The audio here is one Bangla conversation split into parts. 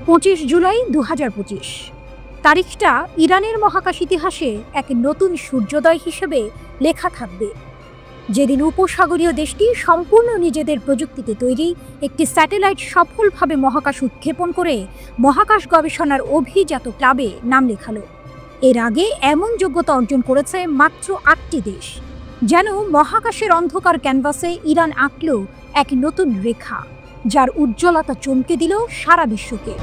25 জুলাই 2025 তারিখটা ইরানের মহাকাশ ইতিহাসে এক নতুন সূর্যোদয় হিসেবে লেখা থাকবে, যেদিন উপসাগরীয় দেশটি সম্পূর্ণ নিজেদের প্রযুক্তিতে তৈরি একটি স্যাটেলাইট সফলভাবে মহাকাশ উৎক্ষেপণ করে মহাকাশ গবেষণার অভিজাত ক্লাবে নাম লেখালো। এর আগে এমন যোগ্যতা অর্জন করেছে মাত্র 8টি দেশ। যেন মহাকাশের অন্ধকার ক্যানভাসে ইরান আঁকল এক নতুন রেখা, যার উজ্জ্বলতা চমকে দিল সারা বিশ্বকে।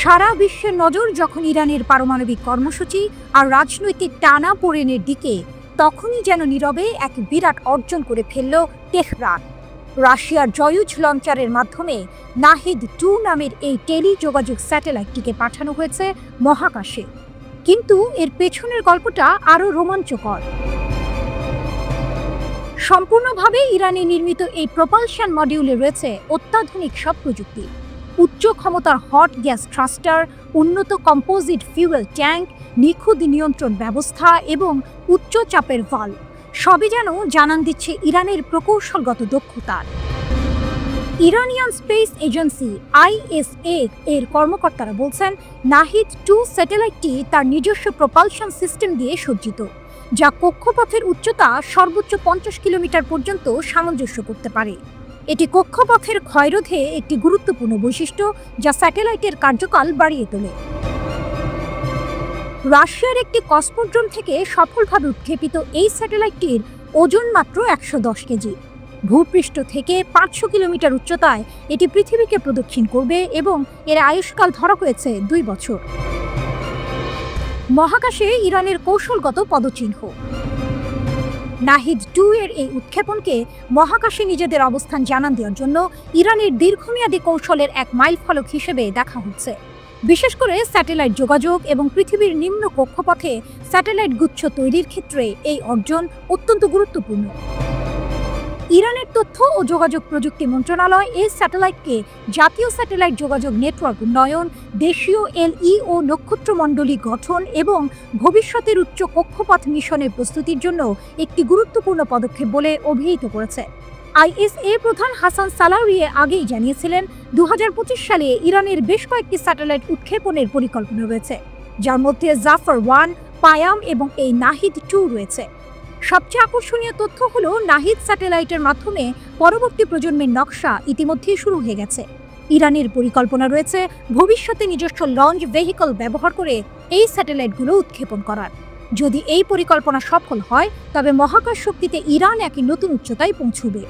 সারা বিশ্বের নজর যখন ইরানের পারমাণবিক কর্মসূচি আর রাজনৈতিক টানাপোড়েনের দিকে, তখনই যেন নীরবে এক বিরাট অর্জন করে ফেলল তেহরান। রাশিয়ার জয়ুজ লঞ্চারের মাধ্যমে নাহিদ-2 নামের এই টেলিযোগাযোগ স্যাটেলাইটটিকে পাঠানো হয়েছে মহাকাশে। কিন্তু এর পেছনের গল্পটা আরও রোমাঞ্চকর। সম্পূর্ণভাবে ইরানে নির্মিত এই প্রপালশন মডিউলে রয়েছে অত্যাধুনিক সব প্রযুক্তি, উচ্চ ক্ষমতার হট গ্যাস থ্রাস্টার, উন্নত কম্পোজিট ফিউয়েল ট্যাঙ্ক, নিখুঁত নিয়ন্ত্রণ ব্যবস্থা এবং উচ্চ চাপের ভালভ, সবই যেন জানান দিচ্ছে ইরানের প্রকৌশলগত দক্ষতার। ইরানিয়ান স্পেস এজেন্সি ISA এর কর্মকর্তারা বলছেন, নাহিদ-2 স্যাটেলাইটটি তার নিজস্ব প্রপালশন সিস্টেম দিয়ে সজ্জিত, যা কক্ষপথের উচ্চতা সর্বোচ্চ 50 কিলোমিটার পর্যন্ত সামঞ্জস্য করতে পারে। এটি কক্ষপথের ক্ষয়রোধে একটি গুরুত্বপূর্ণ বৈশিষ্ট্য, যা স্যাটেলাইটের কার্যকাল বাড়িয়ে তোলে। রাশিয়ার একটি কসমোড্রোম থেকে সফলভাবে উৎক্ষেপিত এই স্যাটেলাইটটির ওজন মাত্র 110 কেজি। ভূপৃষ্ঠ থেকে 500 কিলোমিটার উচ্চতায় এটি পৃথিবীকে প্রদক্ষিণ করবে এবং এর আয়ুষ্কাল ধরা হয়েছে 2 বছর। মহাকাশে ইরানের কৌশলগত পদচিহ্ন। নাহিদ-2 এর এই উৎক্ষেপণকে মহাকাশে নিজেদের অবস্থান জানান দেওয়ার জন্য ইরানের দীর্ঘমেয়াদী কৌশলের এক মাইলফলক হিসেবে দেখা হচ্ছে। বিশেষ করে স্যাটেলাইট যোগাযোগ এবং পৃথিবীর নিম্ন কক্ষপথে স্যাটেলাইট গুচ্ছ তৈরির ক্ষেত্রে এই অর্জন অত্যন্ত গুরুত্বপূর্ণ। ইরানের তথ্য ও যোগাযোগ প্রযুক্তি মন্ত্রণালয় এই স্যাটেলাইটকে জাতীয় স্যাটেলাইট যোগাযোগ নেটওয়ার্ক উন্নয়ন, দেশীয় LEO নক্ষত্রমণ্ডলী গঠন এবং ভবিষ্যতের উচ্চ কক্ষপথ মিশনের প্রস্তুতির জন্য একটি গুরুত্বপূর্ণ পদক্ষেপ বলে অভিহিত করেছে। ISA প্রধান হাসান সালাউরিয়ে আগেই জানিয়েছিলেন, 2025 সালে ইরানের বেশ কয়েকটি স্যাটেলাইট উৎক্ষেপণের পরিকল্পনা রয়েছে, যার মধ্যে জাফর-1, পায়াম এবং এই নাহিদ-2 রয়েছে। সবচেয়ে আকর্ষণীয় তথ্য হলো, নাহিদ স্যাটেলাইটের মাধ্যমে পরবর্তী প্রজন্মের নকশা ইতিমধ্যেই শুরু হয়ে গেছে। ইরানের পরিকল্পনা রয়েছে ভবিষ্যতে নিজস্ব লঞ্চ ভেহিকল ব্যবহার করে এই স্যাটেলাইটগুলো উৎক্ষেপণ করার। যদি এই পরিকল্পনা সফল হয়, তবে মহাকাশ শক্তিতে ইরান এক নতুন উচ্চতায় পৌঁছবে।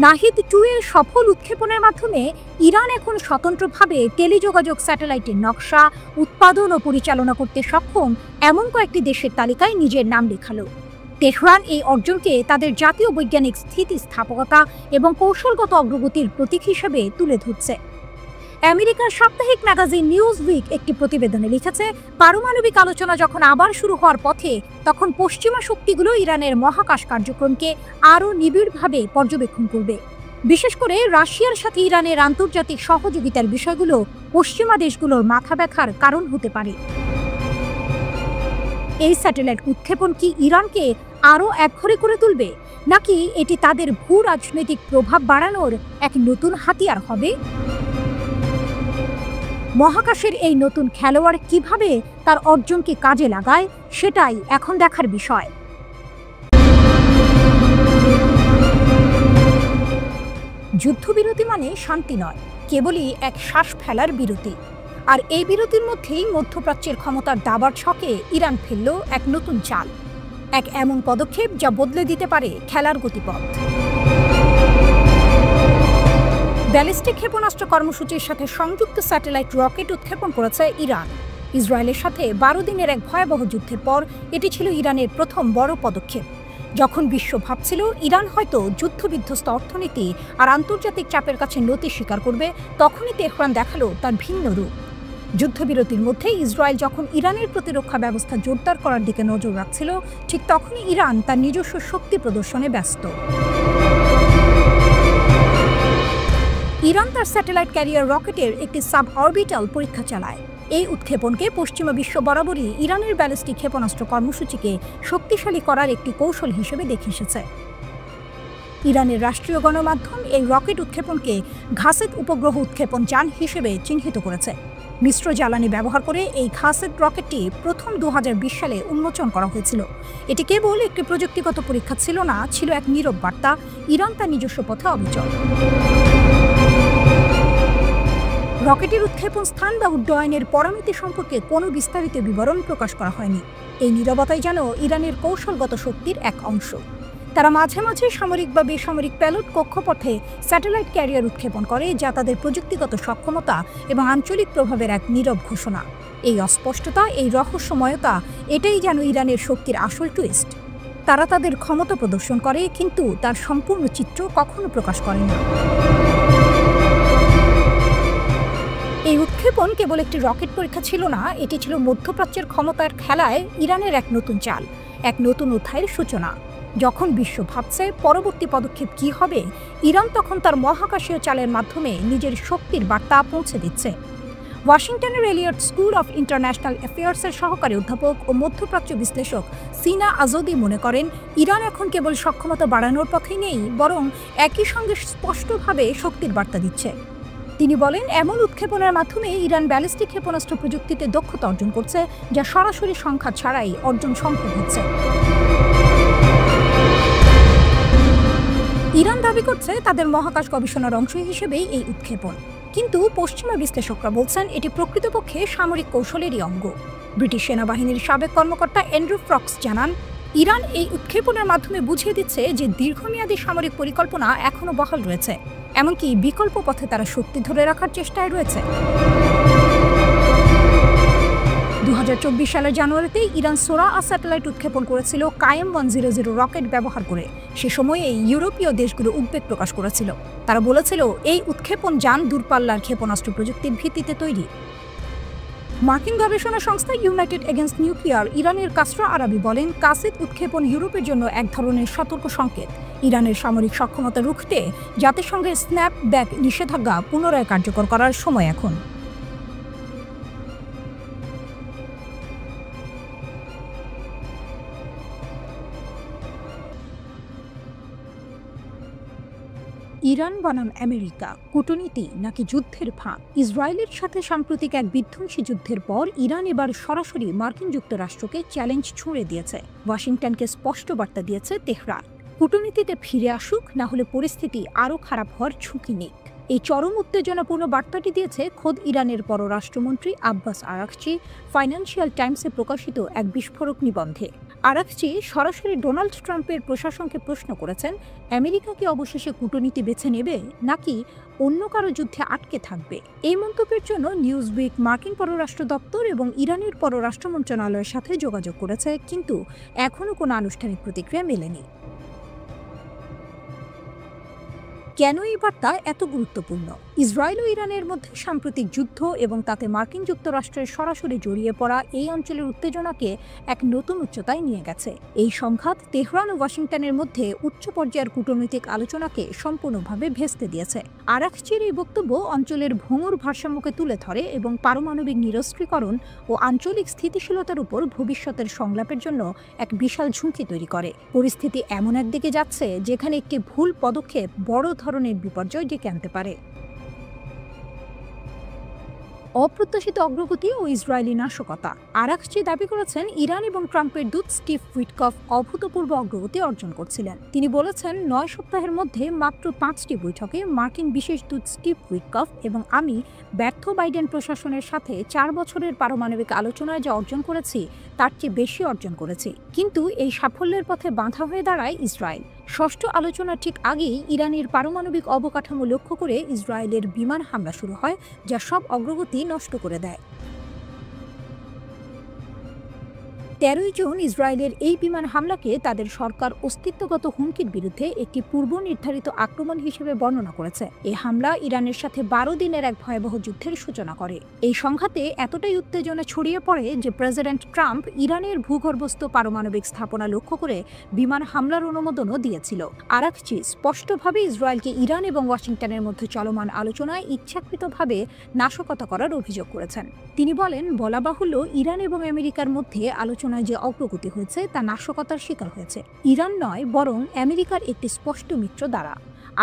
নাহিদ-2 এর সফল উৎক্ষেপণের মাধ্যমে ইরান এখন স্বতন্ত্রভাবে টেলিযোগাযোগ স্যাটেলাইটের নকশা, উৎপাদন ও পরিচালনা করতে সক্ষম এমন কয়েকটি দেশের তালিকায় নিজের নাম লেখালো। তেহরান এই অর্জনকে তাদের জাতীয় বৈজ্ঞানিক স্থিতিস্থাপকতা এবং কৌশলগত অগ্রগতির প্রতীক হিসেবে তুলে ধরছে। আমেরিকার সাপ্তাহিক ম্যাগাজিন নিউজউইক একটি প্রতিবেদনে লিখেছে, পারমাণবিক আলোচনা যখন আবার শুরু হওয়ার পথে, তখন পশ্চিমা শক্তিগুলো ইরানের মহাকাশ কার্যক্রমকে আরও নিবিড়ভাবে পর্যবেক্ষণ করবে। বিশেষ করে রাশিয়ার সাথে ইরানের আন্তর্জাতিক সহযোগিতার বিষয়গুলো পশ্চিমা দেশগুলোর মাথা ব্যথার কারণ হতে পারে। এই স্যাটেলাইট উৎক্ষেপণ কি ইরানকে আরও একঘরে করে তুলবে, নাকি এটি তাদের ভূ রাজনৈতিক প্রভাব বাড়ানোর এক নতুন হাতিয়ার হবে? মহাকাশের এই নতুন খেলোয়াড় কিভাবে তার অর্জনকে কাজে লাগায়, সেটাই এখন দেখার বিষয়। যুদ্ধবিরতি মানে শান্তি নয়, কেবলই এক শ্বাস ফেলার বিরতি। আর এই বিরতির মধ্যেই মধ্যপ্রাচ্যের ক্ষমতার দাবার ছকে ইরান ফেলল এক নতুন চাল, এক এমন পদক্ষেপ যা বদলে দিতে পারে খেলার গতিপথ। ব্যালিস্টিক ক্ষেপণাস্ত্র কর্মসূচির সাথে সংযুক্ত স্যাটেলাইট রকেট উৎক্ষেপণ করেছে ইরান। ইসরায়েলের সাথে 12 দিনের এক ভয়াবহ যুদ্ধের পর এটি ছিল ইরানের প্রথম বড় পদক্ষেপ। যখন বিশ্ব ভাবছিল ইরান হয়তো যুদ্ধবিধ্বস্ত অর্থনীতি আর আন্তর্জাতিক চাপের কাছে নতি স্বীকার করবে, তখনই তেহরান দেখালো তার ভিন্ন রূপ। যুদ্ধবিরতির মধ্যে ইসরায়েল যখন ইরানের প্রতিরক্ষা ব্যবস্থা জোরদার করার দিকে নজর রাখছিল, ঠিক তখনই ইরান তার নিজস্ব শক্তি প্রদর্শনে ব্যস্ত। ইরান তার স্যাটেলাইট ক্যারিয়ার রকেটের একটি সাব অরবিটাল পরীক্ষা চালায়। এই উৎক্ষেপণকে পশ্চিমা বিশ্ব বরাবরই ইরানের ব্যালিস্টিক ক্ষেপণাস্ত্র কর্মসূচিকে শক্তিশালী করার একটি কৌশল হিসেবে দেখে এসেছে। ইরানের রাষ্ট্রীয় গণমাধ্যম এই রকেট উৎক্ষেপণকে ঘাসেত উপগ্রহ উৎক্ষেপণ যান হিসেবে চিহ্নিত করেছে। মিশ্র জ্বালানি ব্যবহার করে এই ঘাসেত রকেটটি প্রথম 2020 সালে উন্মোচন করা হয়েছিল। এটি কেবল একটি প্রযুক্তিগত পরীক্ষা ছিল না, ছিল এক নীরব বার্তা, ইরান তার নিজস্ব পথে অবিচল। রকেটের উৎক্ষেপণ স্থান বা উড্ডয়নের পরামিতি সম্পর্কে কোনো বিস্তারিত বিবরণ প্রকাশ করা হয়নি। এই নীরবতাই যেন ইরানের কৌশলগত শক্তির এক অংশ। তারা মাঝে মাঝে সামরিক বা বেসামরিক প্যালট কক্ষপথে স্যাটেলাইট ক্যারিয়ার উৎক্ষেপণ করে, যা তাদের প্রযুক্তিগত সক্ষমতা এবং আঞ্চলিক প্রভাবের এক নীরব ঘোষণা। এই অস্পষ্টতা, এই রহস্যময়তা, এটাই যেন ইরানের শক্তির আসল টুইস্ট। তারা তাদের ক্ষমতা প্রদর্শন করে, কিন্তু তার সম্পূর্ণ চিত্র কখনো প্রকাশ করে না। এই উৎক্ষেপণ কেবল একটি রকেট পরীক্ষা ছিল না, এটি ছিল মধ্যপ্রাচ্যের ক্ষমতার খেলায় ইরানের এক নতুন চাল, এক নতুন অধ্যায়ের সূচনা। যখন বিশ্ব ভাবছে পরবর্তী পদক্ষেপ কি হবে, ইরান তখন তার মহাকাশীয় চালের মাধ্যমে নিজের শক্তির বার্তা পৌঁছে দিচ্ছে। ওয়াশিংটনের এলিয়ট স্কুল অফ ইন্টারন্যাশনাল অ্যাফেয়ার্সের সহকারী অধ্যাপক ও মধ্যপ্রাচ্য বিশ্লেষক সিনা আজদি মনে করেন, ইরান এখন কেবল সক্ষমতা বাড়ানোর পথেই নেই, বরং একই সঙ্গে স্পষ্টভাবে শক্তির বার্তা দিচ্ছে। তিনি বলেন, এমন উৎক্ষেপণের মাধ্যমে ইরান ব্যালিস্টিক ক্ষেপণাস্ত্র প্রযুক্তিতে দক্ষতা অর্জন করছে, যা সরাসরি সংখ্যা ছাড়াই অর্জন সম্ভব হচ্ছে। ইরান দাবি করছে তাদের মহাকাশ গবেষণার অংশ হিসেবেই এই উৎক্ষেপণ, কিন্তু পশ্চিমা বিশ্লেষকরা বলছেন এটি প্রকৃতপক্ষে সামরিক কৌশলেরই অঙ্গ। ব্রিটিশ সেনাবাহিনীর সাবেক কর্মকর্তা অ্যান্ড্রু ফ্রক্স জানান, ইরান এই উৎক্ষেপণের মাধ্যমে বুঝিয়ে দিচ্ছে যে দীর্ঘমেয়াদী সামরিক পরিকল্পনা এখনও বহাল রয়েছে, এমনকি বিকল্প পথে তারা শক্তি ধরে রাখার চেষ্টায় রয়েছে। 2024 সালের জানুয়ারিতে ইরান সোরা-আ স্যাটেলাইট উৎক্ষেপণ করেছিল কায়েম 100 রকেট ব্যবহার করে। সে সময়ে ইউরোপীয় দেশগুলো উদ্বেগ প্রকাশ করেছিল। তারা বলেছিল এই উৎক্ষেপণ যান দূরপাল্লার ক্ষেপণাস্ত্র প্রযুক্তির ভিত্তিতে তৈরি। মার্কিন গবেষণা সংস্থা ইউনাইটেড এগেইনস্ট নিউক্লিয়ার ইরানের কাসরা আরাবি বলেন, কাসেদ উৎক্ষেপণ ইউরোপের জন্য এক ধরনের সতর্ক সংকেত। ইরানের সামরিক সক্ষমতা রুখতে জাতিসংঘের স্ন্যাপব্যাক নিষেধাজ্ঞা পুনরায় কার্যকর করার সময় এখন। ইরান বনাম আমেরিকা, কূটনীতি নাকি যুদ্ধের ফাঁদ? ইসরায়েলের সাথে সাম্প্রতিক এক বিধ্বংসী যুদ্ধের পর ইরান এবার সরাসরি মার্কিন যুক্তরাষ্ট্রকে চ্যালেঞ্জ ছুঁড়ে দিয়েছে। ওয়াশিংটনকে স্পষ্ট বার্তা দিয়েছে তেহরান, কূটনীতিতে ফিরে আসুক, না হলে পরিস্থিতি আরও খারাপ হওয়ার ঝুঁকি নেই। এই চরম উত্তেজনাপূর্ণ বার্তাটি দিয়েছে খোদ ইরানের পররাষ্ট্রমন্ত্রী আব্বাস আরাকচি ফাইন্যান্সিয়াল টাইমসে প্রকাশিত এক বিস্ফোরক নিবন্ধে। আরাকচি সরাসরি ডোনাল্ড ট্রাম্পের প্রশাসনকে প্রশ্ন করেছেন, আমেরিকা কি অবশেষে কূটনীতি বেছে নেবে, নাকি অন্য কারো যুদ্ধে আটকে থাকবে? এই মন্তব্যের জন্য নিউজউইক মার্কিন পররাষ্ট্র দপ্তর এবং ইরানের পররাষ্ট্র মন্ত্রণালয়ের সাথে যোগাযোগ করেছে, কিন্তু এখনও কোনো আনুষ্ঠানিক প্রতিক্রিয়া মেলেনি। কেন এই বার্তা এত গুরুত্বপূর্ণ? ইসরায়েল ও ইরানের মধ্যে সাম্প্রতিক যুদ্ধ এবং তাতে মার্কিন যুক্তরাষ্ট্রের সরাসরি জড়িয়ে পড়া এই অঞ্চলের উত্তেজনাকে এক নতুন উচ্চতায় নিয়ে গেছে। এই সংঘাত তেহরান ও ওয়াশিংটনের মধ্যে উচ্চ পর্যায়ের কূটনৈতিক আলোচনাকে সম্পূর্ণভাবে ভেস্তে দিয়েছে। আরাকচির এই বক্তব্য অঞ্চলের ভঙ্গুর ভারসাম্যকে তুলে ধরে এবং পারমাণবিক নিরস্ত্রীকরণ ও আঞ্চলিক স্থিতিশীলতার উপর ভবিষ্যতের সংলাপের জন্য এক বিশাল ঝুঁকি তৈরি করে। পরিস্থিতি এমন একদিকে যাচ্ছে যেখানে একটি ভুল পদক্ষেপ বড় ধরনের বিপর্যয় ডেকে আনতে পারে। অপ্রত্যাশিত অগ্রগতি ও ইসরায়েলি নাশকতা। আরাকচি দাবি করেছেন, ইরান এবং ট্রাম্পের দূত স্টিভ উইটকফ অভূতপূর্ব অগ্রগতি অর্জন করছিলেন। তিনি বলেছেন, 9 সপ্তাহের মধ্যে মাত্র 5টি বৈঠকে মার্কিন বিশেষ দূত স্টিভ উইটকফ এবং আমি ব্যর্থ বাইডেন প্রশাসনের সাথে 4 বছরের পারমাণবিক আলোচনায় যা অর্জন করেছি তার চেয়ে বেশি অর্জন করেছি। কিন্তু এই সাফল্যের পথে বাধা হয়ে দাঁড়ায় ইসরায়েল। ষষ্ঠ আলোচনার ঠিক আগেই ইরানের পারমাণবিক অবকাঠামো লক্ষ্য করে ইসরায়েলের বিমান হামলা শুরু হয়, যা সব অগ্রগতি নষ্ট করে দেয়। 13 জুন ইসরায়েলের এই বিমান হামলাকে তাদের সরকার অস্তিত্বগত হুমকির বিরুদ্ধে একটি পূর্ব নির্ধারিত আক্রমণ হিসেবে বর্ণনা করেছে। এই হামলা ইরানের সাথে 12 দিনের এক ভয়াবহ যুদ্ধের সূচনা করে। এই সংঘাতে এতটাই উত্তেজনা ছড়িয়ে পড়ে যে প্রেসিডেন্ট ট্রাম্প ইরানের ভূগর্ভস্থ পারমাণবিক স্থাপনা লক্ষ্য করে বিমান হামলার অনুমোদনও দিয়েছিল। আরাকচি স্পষ্টভাবে ইসরায়েলকে ইরান এবং ওয়াশিংটনের মধ্যে চলমান আলোচনায় ইচ্ছাকৃতভাবে নাশকতা করার অভিযোগ করেছেন। তিনি বলেন, বলা বাহুল্য, ইরান এবং আমেরিকার মধ্যে আলোচনা আলোচনায় যে অগ্রগতি হয়েছে তা নাশকতার শিকার হয়েছে ইরান নয়, বরং আমেরিকার একটি স্পষ্ট মিত্র দ্বারা।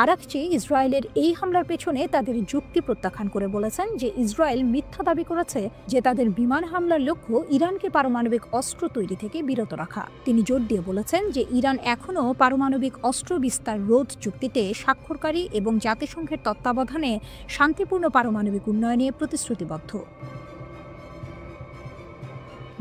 আরাকচি ইসরায়েলের এই হামলার পেছনে তাদের যুক্তি প্রত্যাখ্যান করে বলেছেন যে ইসরায়েল মিথ্যা দাবি করেছে যে তাদের বিমান হামলার লক্ষ্য ইরানকে পারমাণবিক অস্ত্র তৈরি থেকে বিরত রাখা। তিনি জোর দিয়ে বলেছেন যে ইরান এখনও পারমাণবিক অস্ত্র বিস্তার রোধ চুক্তিতে স্বাক্ষরকারী এবং জাতিসংঘের তত্ত্বাবধানে শান্তিপূর্ণ পারমাণবিক উন্নয়নে প্রতিশ্রুতিবদ্ধ।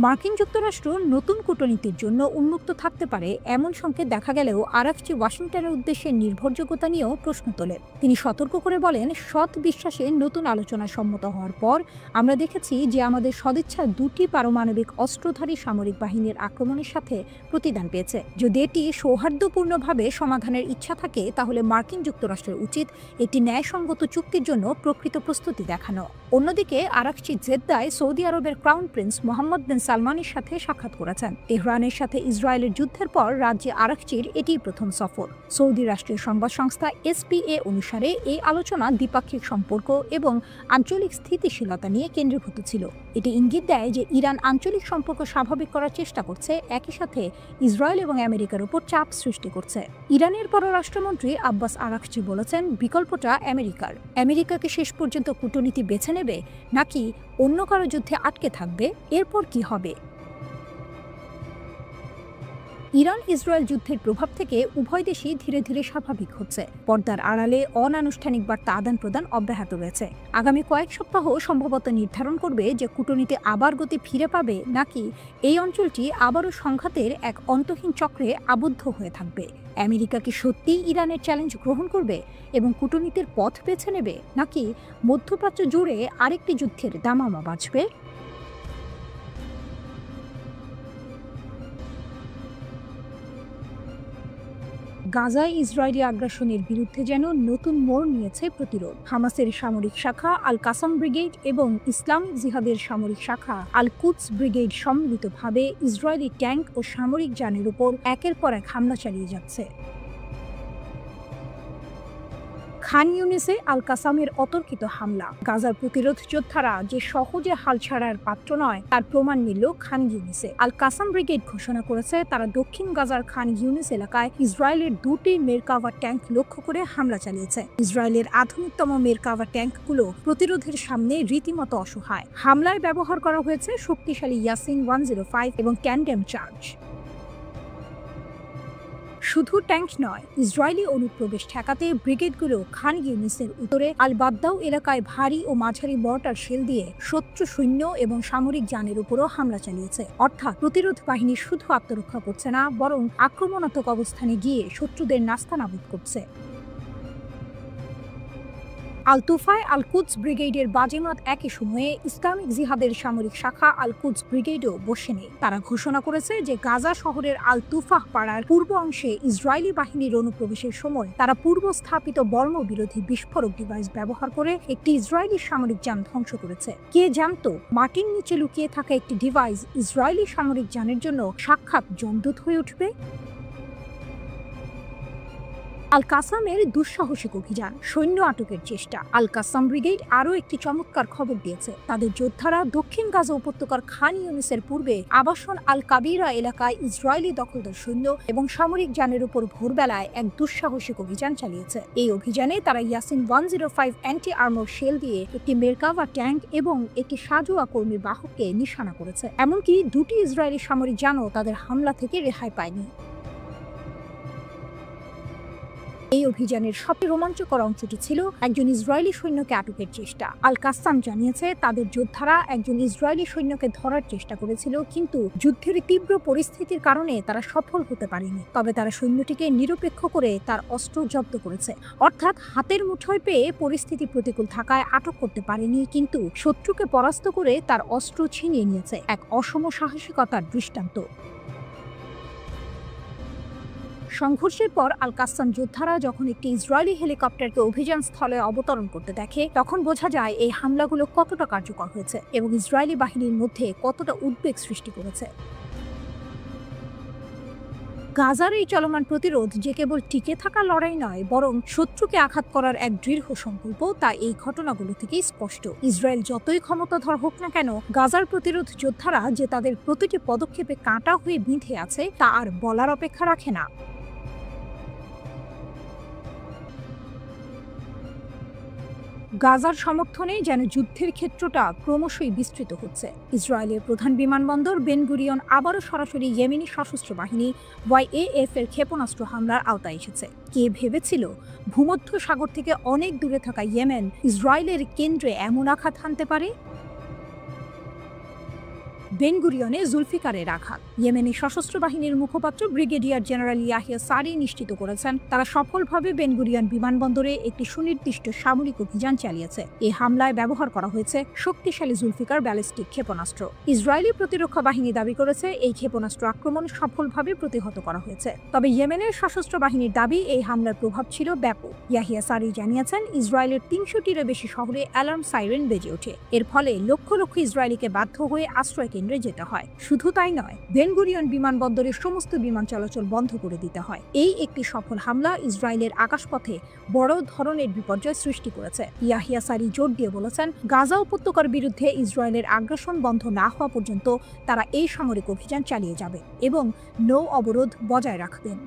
মার্কিন যুক্তরাষ্ট্র নতুন কূটনীতির জন্য উন্মুক্ত থাকতে পারে এমন সংকেত দেখা গেলেও আরাকচি ওয়াশিংটনের উদ্দেশ্যে নির্ভরযোগ্যতা নিয়েও প্রশ্ন তোলেন। তিনি সতর্ক করে বলেন, সৎ বিশ্বাসে নতুন আলোচনায় সম্মত হওয়ার পর আমরা দেখেছি যে আমাদের সদিচ্ছা দুটি পারমাণবিক অস্ত্রধারী সামরিক বাহিনীর আক্রমণের সাথে প্রতিদান পেয়েছে। যদি এটি সৌহার্দ্যপূর্ণভাবে সমাধানের ইচ্ছা থাকে তাহলে মার্কিন যুক্তরাষ্ট্রের উচিত একটি ন্যায়সঙ্গত চুক্তির জন্য প্রকৃত প্রস্তুতি দেখানো। অন্যদিকে আরাকচি জেদ্দায় সৌদি আরবের ক্রাউন প্রিন্স মোহাম্মদ বিন সালমানের সাথে সাক্ষাৎ করেছেন। তেহরানের সাথে ইসরায়েলের যুদ্ধের পর রাজ্যে আরাকচির এটিই প্রথম সফর। সৌদি রাষ্ট্রীয় সংবাদ সংস্থা SPA অনুসারে এই আলোচনা দ্বিপাক্ষিক সম্পর্ক এবং আঞ্চলিক স্থিতিশীলতা নিয়ে কেন্দ্রীভূত ছিল। এটি ইঙ্গিত দেয় যে ইরান আঞ্চলিক সম্পর্ক স্বাভাবিক করার চেষ্টা করছে, একই সাথে ইসরায়েল এবং আমেরিকার উপর চাপ সৃষ্টি করছে। ইরানের পররাষ্ট্রমন্ত্রী আব্বাস আরাকচি বলেছেন, বিকল্পটা আমেরিকার। আমেরিকাকে শেষ পর্যন্ত কূটনীতি বেছে নেবে নাকি অন্য কারো যুদ্ধে আটকে থাকবে, এরপর কি হবে? ইরান ইসরায়েল যুদ্ধের প্রভাব থেকে উভয় দেশই ধীরে ধীরে স্বাভাবিক হচ্ছে। পর্দার আড়ালে অনানুষ্ঠানিক বার্তা আদান প্রদান অব্যাহত রয়েছে। আগামী কয়েক সপ্তাহ সম্ভবত নির্ধারণ করবে যে কূটনীতি আবার গতি ফিরে পাবে নাকি এই অঞ্চলটি আবারও সংঘাতের এক অন্তহীন চক্রে আবদ্ধ হয়ে থাকবে। আমেরিকা কি সত্যিই ইরানের চ্যালেঞ্জ গ্রহণ করবে এবং কূটনীতির পথ বেছে নেবে, নাকি মধ্যপ্রাচ্য জুড়ে আরেকটি যুদ্ধের দামামা বাজবে? গাজায় ইসরায়েলি আগ্রাসনের বিরুদ্ধে যেন নতুন মোড় নিয়েছে প্রতিরোধ। হামাসের সামরিক শাখা আল কাসাম ব্রিগেড এবং ইসলামিক জিহাদের সামরিক শাখা আল কুদস ব্রিগেড সম্মিলিতভাবে ইসরায়েলি ট্যাঙ্ক ও সামরিক যানের উপর একের পর এক হামলা চালিয়ে যাচ্ছে। খান ইউনিসে আল কাসামের অতর্কিত হামলা। গাজার প্রতিরোধ যোদ্ধারা যে সহজে হাল ছাড়ার পাত্র নয় তার প্রমাণ মিলল খান ইউনিসে। আল কাসাম ব্রিগেড ঘোষণা করেছে তারা দক্ষিণ গাজার খান ইউনিস এলাকায় ইসরায়েলের দুটি মেরকাভা ট্যাঙ্ক লক্ষ্য করে হামলা চালিয়েছে। ইসরায়েলের আধুনিকতম মেরকাভা ট্যাঙ্কগুলো প্রতিরোধের সামনে রীতিমতো অসহায়। হামলায় ব্যবহার করা হয়েছে শক্তিশালী ইয়াসিন 105 এবং ট্যান্ডেম চার্জ। শুধু ট্যাঙ্ক নয়, ইসরায়েলি অনুপ্রবেশ ঠেকাতে ব্রিগেডগুলো খান ইউনিসের উত্তরে আল বাদ্দাউ এলাকায় ভারী ও মাঝারি মর্টার শেল দিয়ে শত্রু সৈন্য এবং সামরিক যানের উপরও হামলা চালিয়েছে। অর্থাৎ প্রতিরোধ বাহিনী শুধু আত্মরক্ষা করছে না, বরং আক্রমণাত্মক অবস্থানে গিয়ে শত্রুদের নাস্তানাবুদ করছে। আল তুফায় আল কুদস ব্রিগেডের বাজেমাত একই সময়ে ইসলামিক জিহাদের সামরিক শাখা আল কুদস ব্রিগেডও বসে নেই। তারা ঘোষণা করেছে যে গাজা শহরের আল তুফাহ পাড়ার পূর্ব অংশে ইসরায়েলি বাহিনীর অনুপ্রবেশের সময় তারা পূর্ব স্থাপিত বর্মবিরোধী বিস্ফোরক ডিভাইস ব্যবহার করে একটি ইসরায়েলি সামরিক যান ধ্বংস করেছে। কে জানতো মাটির নিচে লুকিয়ে থাকা একটি ডিভাইস ইসরায়েলি সামরিক যানের জন্য সাক্ষাৎ জমদূত হয়ে উঠবে? আল কাসামের দুঃসাহসিক অভিযান, সৈন্য আটকের চেষ্টা। আল কাসাম ব্রিগেড আরও একটি চমৎকার খবর দিয়েছে। তাদের যোদ্ধারা দক্ষিণ গাজা উপত্যকার খান ইউনিসের পূর্বে আবাসন আল কাবিরা এলাকায় ইসরায়েলি দখলদার সৈন্য এবং সামরিক যানের উপর ভোরবেলায় এক দুঃসাহসিক অভিযান চালিয়েছে। এই অভিযানে তারা ইয়াসিন 105 অ্যান্টি আর্মর শেল দিয়ে একটি মেরকাভা ট্যাঙ্ক এবং একটি সাজোয়া কর্মী বাহককে নিশানা করেছে। এমনকি দুটি ইসরায়েলি সামরিক যানও তাদের হামলা থেকে রেহাই পায়নি। এই অভিযানের সবচেয়ে রোমাঞ্চকর অংশটি ছিল একজন ইসরায়েলি সৈন্যকে আটকের চেষ্টা। আল কাসাম জানিয়েছে তাদের যোদ্ধারা একজন ইসরায়েলি সৈন্যকে ধরার চেষ্টা করেছিল, কিন্তু যুদ্ধের তীব্র পরিস্থিতির কারণে তারা সফল হতে পারেনি। তবে তারা সৈন্যটিকে নিরপেক্ষ করে তার অস্ত্র জব্দ করেছে। অর্থাৎ হাতের মুঠোয় পেয়ে পরিস্থিতি প্রতিকূল থাকায় আটক করতে পারেনি, কিন্তু শত্রুকে পরাস্ত করে তার অস্ত্র ছিনিয়ে নিয়েছে। এক অসম সাহসিকতার দৃষ্টান্ত। সংঘর্ষের পর আল কাসাম যোদ্ধারা যখন একটি ইসরায়েলি হেলিকপ্টারকে অভিযান স্থলে অবতরণ করতে দেখে তখন বোঝা যায় এই হামলাগুলো কতটা কার্যকর হয়েছে এবং ইসরায়েলি বাহিনীর মধ্যে কতটা উদ্বেগ সৃষ্টি করেছে। গাজার এই চলমান প্রতিরোধ যে কেবল টিকে থাকা লড়াই নয়, বরং শত্রুকে আঘাত করার এক দৃঢ় সংকল্প, তা এই ঘটনাগুলো থেকেই স্পষ্ট। ইসরায়েল যতই ক্ষমতাধর হোক না কেন, গাজার প্রতিরোধ যোদ্ধারা যে তাদের প্রতিটি পদক্ষেপে কাঁটা হয়ে বিঁধে আছে তা আর বলার অপেক্ষা রাখে না। গাজার সমর্থনে যেন যুদ্ধের ক্ষেত্রটা ক্রমশই বিস্তৃত হচ্ছে। ইসরায়েলের প্রধান বিমানবন্দর বেন গুরিয়ন আবারও সরাসরি ইয়েমেনি সশস্ত্র বাহিনী YAF এর ক্ষেপণাস্ত্র হামলার আওতায় এসেছে। কে ভেবেছিল ভূমধ্য সাগর থেকে অনেক দূরে থাকা ইয়েমেন ইসরায়েলের কেন্দ্রে এমন আঘাত হানতে পারে? বেন গুরিয়নে জুলফিকারের আঘাত। ইয়েমেনি সশস্ত্র বাহিনীর মুখপাত্র ব্রিগেডিয়ার জেনারেল ইয়াহিয়া সারি নিশ্চিত করেছেন তারা সফলভাবে বেন গুরিয়ন বিমানবন্দরে একটি সুনির্দিষ্ট সামরিক অভিযান চালিয়েছে। এই হামলায় ব্যবহার করা হয়েছে শক্তিশালী জুলফিকার ব্যালিস্টিক ক্ষেপণাস্ত্র। ইসরায়েলি প্রতিরক্ষা বাহিনী দাবি করেছে এই ক্ষেপণাস্ত্র আক্রমণ সফলভাবে প্রতিহত করা হয়েছে। তবে ইয়েমেনের সশস্ত্র বাহিনীর দাবি এই হামলার প্রভাব ছিল ব্যাপক। ইয়াহিয়া সারি জানিয়েছেন ইসরায়েলের ৩০০টিরও বেশি শহরে অ্যালার্ম সাইরেন বেজে ওঠে। এর ফলে লক্ষ লক্ষ ইসরায়েলিকে বাধ্য হয়ে আশ্রয় কেন্দ্রে যেতে হয়। শুধু তাই নয়, বেন গুরিয়ন বিমানবন্দরের সমস্ত বিমান চলাচল বন্ধ করে দিতে হয়। এই একটি সফল হামলা ইসরায়েলের আকাশপথে বড় ধরনের বিপর্যয় সৃষ্টি করেছে। ইয়াহিয়া সারি জোর দিয়ে বলেছেন, গাজা উপত্যকার বিরুদ্ধে ইসরায়েলের আগ্রাসন বন্ধ না হওয়া পর্যন্ত তারা এই সামরিক অভিযান চালিয়ে যাবে এবং নৌ অবরোধ বজায় রাখবেন।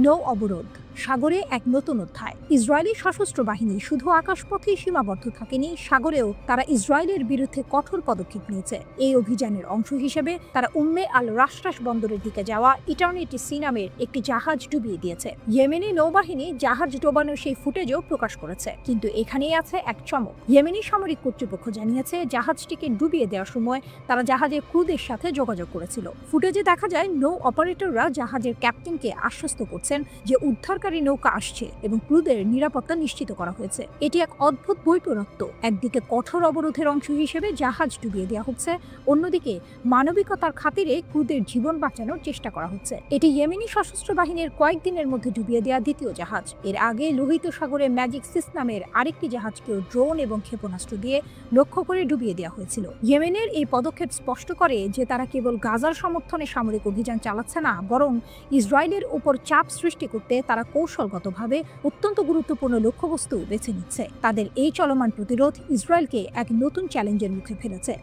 নৌ অবরোধ সাগরে এক নতুন অধ্যায়। ইসরায়েলি সশস্ত্র বাহিনী শুধু আকাশপথেই সীমাবদ্ধ থাকেনি, সাগরেও তারা ইসরায়েলের বিরুদ্ধে কঠোর পদক্ষেপ নিয়েছে। এই অভিযানের অংশ হিসেবে তারা উম্মে আল রাশরাশ বন্দরের দিকে যাওয়া ইটার্নিটি সি নামের একটি জাহাজ ডুবিয়ে দিয়েছে। ইয়েমেনি নৌবাহিনী জাহাজ ডোবানোর সেই ফুটেজও প্রকাশ করেছে। কিন্তু এখানেই আছে এক চমক। ইয়েমেনি সামরিক কর্তৃপক্ষ জানিয়েছে জাহাজটিকে ডুবিয়ে দেওয়ার সময় তারা জাহাজের ক্রুদের সাথে যোগাযোগ করেছিল। ফুটেজে দেখা যায় নৌ অপারেটররা জাহাজের ক্যাপ্টেনকে আশ্বস্ত করছেন যে উদ্ধার নৌকা আসছে এবং ক্রুদের নিরাপত্তা নিশ্চিত করা হয়েছে। এটি এক অদ্ভুত বৈপরীত্য। একদিকে কঠোর অবরোধের অংশ হিসেবে জাহাজ ডুবিয়ে দেওয়া হচ্ছে, অন্যদিকে মানবিকতার খাতিরে ক্রুদের জীবন বাঁচানোর চেষ্টা করা হচ্ছে। এটি ইয়েমেনি সশস্ত্র বাহিনীর কয়েকদিনের মধ্যে ডুবিয়ে দেওয়া দ্বিতীয় জাহাজ। এর আগে লোহিত সাগরে ম্যাজিক সিস নামের আরেকটি জাহাজকেও ড্রোন এবং ক্ষেপণাস্ত্র দিয়ে লক্ষ্য করে ডুবিয়ে দেওয়া হয়েছিল। ইয়েমেনের এই পদক্ষেপ স্পষ্ট করে যে তারা কেবল গাজার সমর্থনে সামরিক অভিযান চালাচ্ছে না, বরং ইসরায়েলের উপর চাপ সৃষ্টি করতে তারা কৌশলগতভাবে অত্যন্ত গুরুত্বপূর্ণ লক্ষ্যবস্তু বেছে নিচ্ছে। তাদের এই চলমান প্রতিরোধ ইসরায়েলকে এক নতুন চ্যালেঞ্জের মুখে ফেলেছে।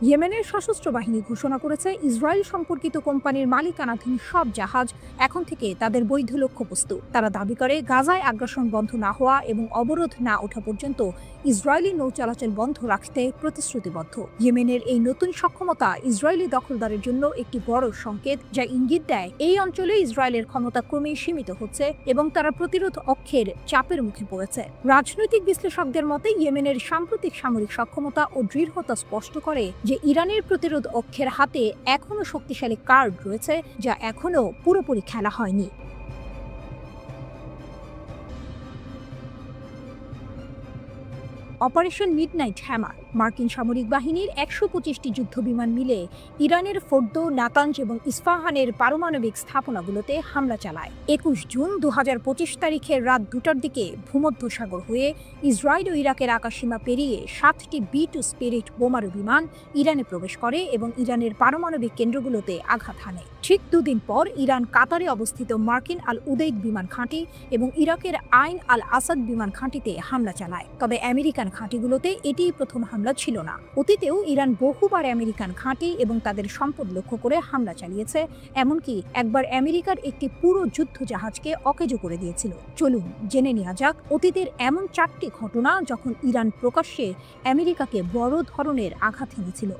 ইয়েমেনের সশস্ত্র বাহিনী ঘোষণা করেছে ইসরায়েল সম্পর্কিত কোম্পানির মালিকানাধীন সব জাহাজ এখন থেকে তাদের বৈধ লক্ষ্যবস্তু। তারা দাবি করে গাজায় আগ্রাসন বন্ধ না হওয়া এবং অবরোধ না ওঠা পর্যন্ত ইসরায়েলি নৌ চলাচল বন্ধ রাখতে প্রতিশ্রুতিবদ্ধ। ইয়েমেনের এই নতুন সক্ষমতা ইসরায়েলি দখলদারের জন্য একটি বড় সংকেত, যা ইঙ্গিত দেয় এই অঞ্চলে ইসরায়েলের ক্ষমতা ক্রমেই সীমিত হচ্ছে এবং তারা প্রতিরোধ অক্ষের চাপের মুখে পড়েছে। রাজনৈতিক বিশ্লেষকদের মতে ইয়েমেনের সাম্প্রতিক সামরিক সক্ষমতা ও দৃঢ়তা স্পষ্ট করে যে ইরানের প্রতিরোধ অক্ষের হাতে এখনো শক্তিশালী কার্ড রয়েছে, যা এখনো পুরোপুরি খেলা হয়নি। অপারেশন মিডনাইট হ্যামার মার্কিন সামরিক বাহিনীর ১২৫টি যুদ্ধবিমান মিলে ইরানের ফোর্দো, নাতাঞ্জ এবং ইস্পাহানের পারমাণবিক স্থাপনাগুলোতে হামলা চালায়। ২১ জুন ২০২৫ তারিখের রাত ২টার দিকে ভূমধ্যসাগর হয়ে ইসরায়েল ও ইরাকের আকাশসীমা পেরিয়ে ৭টি B-2 স্পিরিট বোমারু বিমান ইরানে প্রবেশ করে এবং ইরানের পারমাণবিক কেন্দ্রগুলোতে আঘাত হানে। ঠিক দুদিন পর ইরান কাতারে অবস্থিত মার্কিন আল উদেইদ বিমান ঘাঁটি এবং ইরাকের আইন আল আসাদ বিমান ঘাঁটিতে হামলা চালায়। তবে আমেরিকান ঘাঁটিগুলোতে এটিই প্রথম হামলা ছিল না। অতীতেও ইরান বহুবার আমেরিকান ঘাঁটি এবং তাদের সম্পদ লক্ষ্য করে হামলা চালিয়েছে, এমনকি একবার আমেরিকার একটি পুরো যুদ্ধ জাহাজকে অকেজো করে দিয়েছিল। চলুন জেনে নেওয়া যাক অতীতের এমন 4টি ঘটনা যখন ইরান প্রকাশ্যে আমেরিকাকে বড় ধরনের আঘাত হেনেছিল।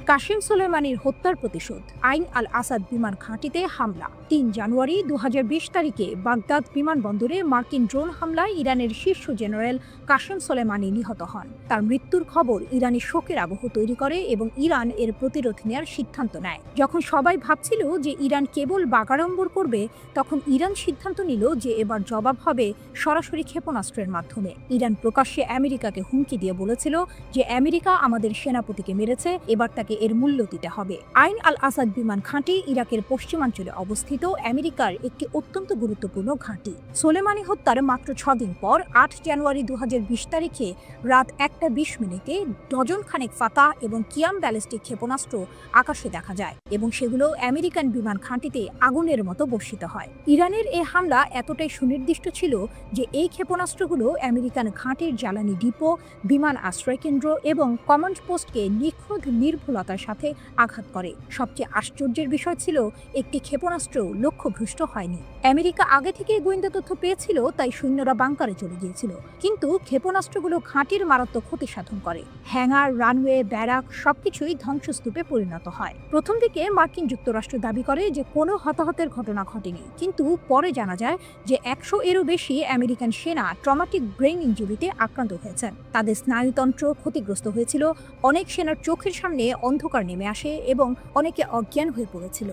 কাসেম সোলেমানির হত্যার প্রতিশোধ। আইন আল আসাদ বিমান ঘাঁটিতে হামলা। ৩ জানুয়ারি ২০২০ তারিখে বাগদাদ বিমানবন্দরে মার্কিন ড্রোন হামলায় ইরানের শীর্ষ জেনারেল কাসেম সোলেমানি নিহত হন। তার মৃত্যুর খবর ইরানি শোকের আবহ তৈরি করে এবং ইরান এর প্রতিরোধ নেওয়ার সিদ্ধান্ত নেয়। যখন সবাই ভাবছিল যে ইরান কেবল বাগাড়ম্বর করবে, তখন ইরান সিদ্ধান্ত নিল যে এবার জবাব হবে সরাসরি ক্ষেপণাস্ত্রের মাধ্যমে। ইরান প্রকাশ্যে আমেরিকাকে হুমকি দিয়ে বলেছিল যে আমেরিকা আমাদের সেনাপতিকে মেরেছে, এবার তাকে এর মূল্য দিতে হবে। আইন আল আসাদ বিমান ঘাঁটি ইরাকের পশ্চিমাঞ্চলে অবস্থিত আমেরিকার একটি অত্যন্ত গুরুত্বপূর্ণ ঘাঁটি। সোলেমানি হত্যার মাত্র 6 দিন পর 8 জানুয়ারি 2020 তারিখে রাত 1:20 মিনিটে ডজন খানেক ফাতা এবং কিয়াম ব্যালিস্টিক ক্ষেপণাস্ত্র আকাশে দেখা যায় এবং সেগুলো আমেরিকান বিমান ঘাঁটিতে আগুনের মতো বর্ষিত হয়। ইরানের এই হামলা এতটাই সুনির্দিষ্ট ছিল যে এই ক্ষেপণাস্ত্রগুলো আমেরিকান ঘাঁটির জ্বালানি ডিপো, বিমান আশ্রয়কেন্দ্র এবং কমান্ড পোস্টকে নিখুঁত নির্ভুলতার সাথে আঘাত করে। সবচেয়ে আশ্চর্যের বিষয় ছিল একটি ক্ষেপণাস্ত্র লক্ষ্যভ্রষ্ট হয়নি। আমেরিকা আগে থেকে গোয়েন্দা তথ্য পেয়েছিল, তাই সৈন্যরা বাংকারে চলে গিয়েছিল, কিন্তু ক্ষেপণাস্ত্রগুলো ঘাঁটির মারাত্মক ক্ষতি সাধন করে। হ্যাঙ্গার, রানওয়ে, ব্যারাক সবকিছুই ধ্বংসস্তূপে পরিণত হয়। প্রথম দিকে মার্কিন যুক্তরাষ্ট্র দাবি করে যে কোনো হতাহতের ঘটনা ঘটেনি, কিন্তু পরে জানা যায় যে 100 এরও বেশি আমেরিকান সেনা ট্রমাটিক ব্রেইন ইনজুরিতে আক্রান্ত হয়েছেন। তাদের স্নায়ুতন্ত্র ক্ষতিগ্রস্ত হয়েছিল, অনেক সেনার চোখের সামনে অন্ধকার নেমে আসে এবং অনেকে অজ্ঞান হয়ে পড়েছিল।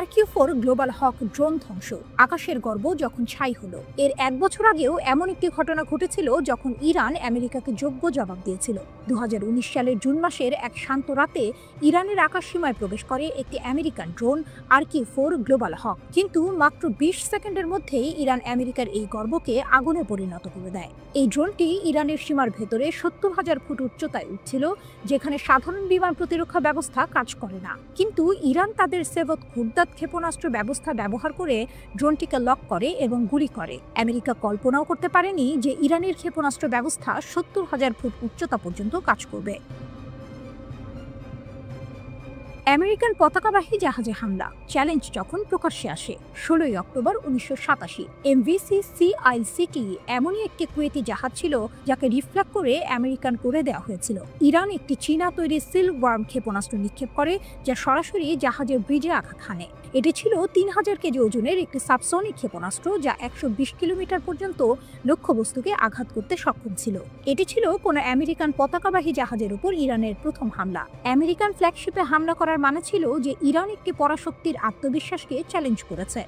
RQ-4 গ্লোবাল হক ড্রোন ধ্বংস, আকাশের গর্ব যখন ছাই হলো। এর 1 বছর আগেও এমন একটি ঘটনা ঘটেছিল যখন ইরান আমেরিকাকে যোগ্য জবাব দিয়েছিল। 2019 সালের জুন মাসের এক শান্ত রাতে ইরানের আকাশসীমায় প্রবেশ করে একটি আমেরিকান ড্রোন RQ-4 গ্লোবাল হক, কিন্তু মাত্র 20 সেকেন্ডের মধ্যেই ইরান আমেরিকার এই গর্বকে আগুনে পরিণত করে দেয়। এই ড্রোনটি ইরানের সীমার ভেতরে 70,000 ফুট উচ্চতায় উঠছিল, যেখানে সাধারণ বিমান প্রতিরক্ষা ব্যবস্থা কাজ করে না। কিন্তু ইরান তাদের সেভত ক্ষেপণাস্ত্র ব্যবস্থা ব্যবহার করে ড্রোনটিকে লক করে এবং গুলি করে। আমেরিকা কল্পনাও করতে পারেনি যে ইরানের ক্ষেপণাস্ত্র ব্যবস্থা 70,000 ফুট উচ্চতা পর্যন্ত কাজ করবে। আমেরিকান পতাকাবাহী জাহাজে হামলা, চ্যালেঞ্জ যখন প্রকাশ্যে আসে। 16 October 1987 MVC Sea Isle City এমনই একটি কুয়েতি জাহাজ ছিল যাকে রিফ্ল্যাগ করে আমেরিকান করে দেওয়া হয়েছিল। ইরান একটি চীনা তৈরি সিল্ক ওয়ার্ম ক্ষেপণাস্ত্র নিক্ষেপ করে, যা সরাসরি জাহাজের ব্রিজে আঘাত হানে। এটি ছিল 3000 কেজি ওজনের একটি সাবসনিক ক্ষেপণাস্ত্র, যা 120 কিলোমিটার পর্যন্ত লক্ষ্যবস্তুকে আঘাত করতে সক্ষম ছিল। এটি ছিল কোনো আমেরিকান পতাকাবাহী জাহাজের উপর ইরানের প্রথম হামলা। আমেরিকান ফ্ল্যাগশিপে হামলা করার মানে ছিল যে ইরান একটি পরাশক্তির আত্মবিশ্বাসকে চ্যালেঞ্জ করেছে।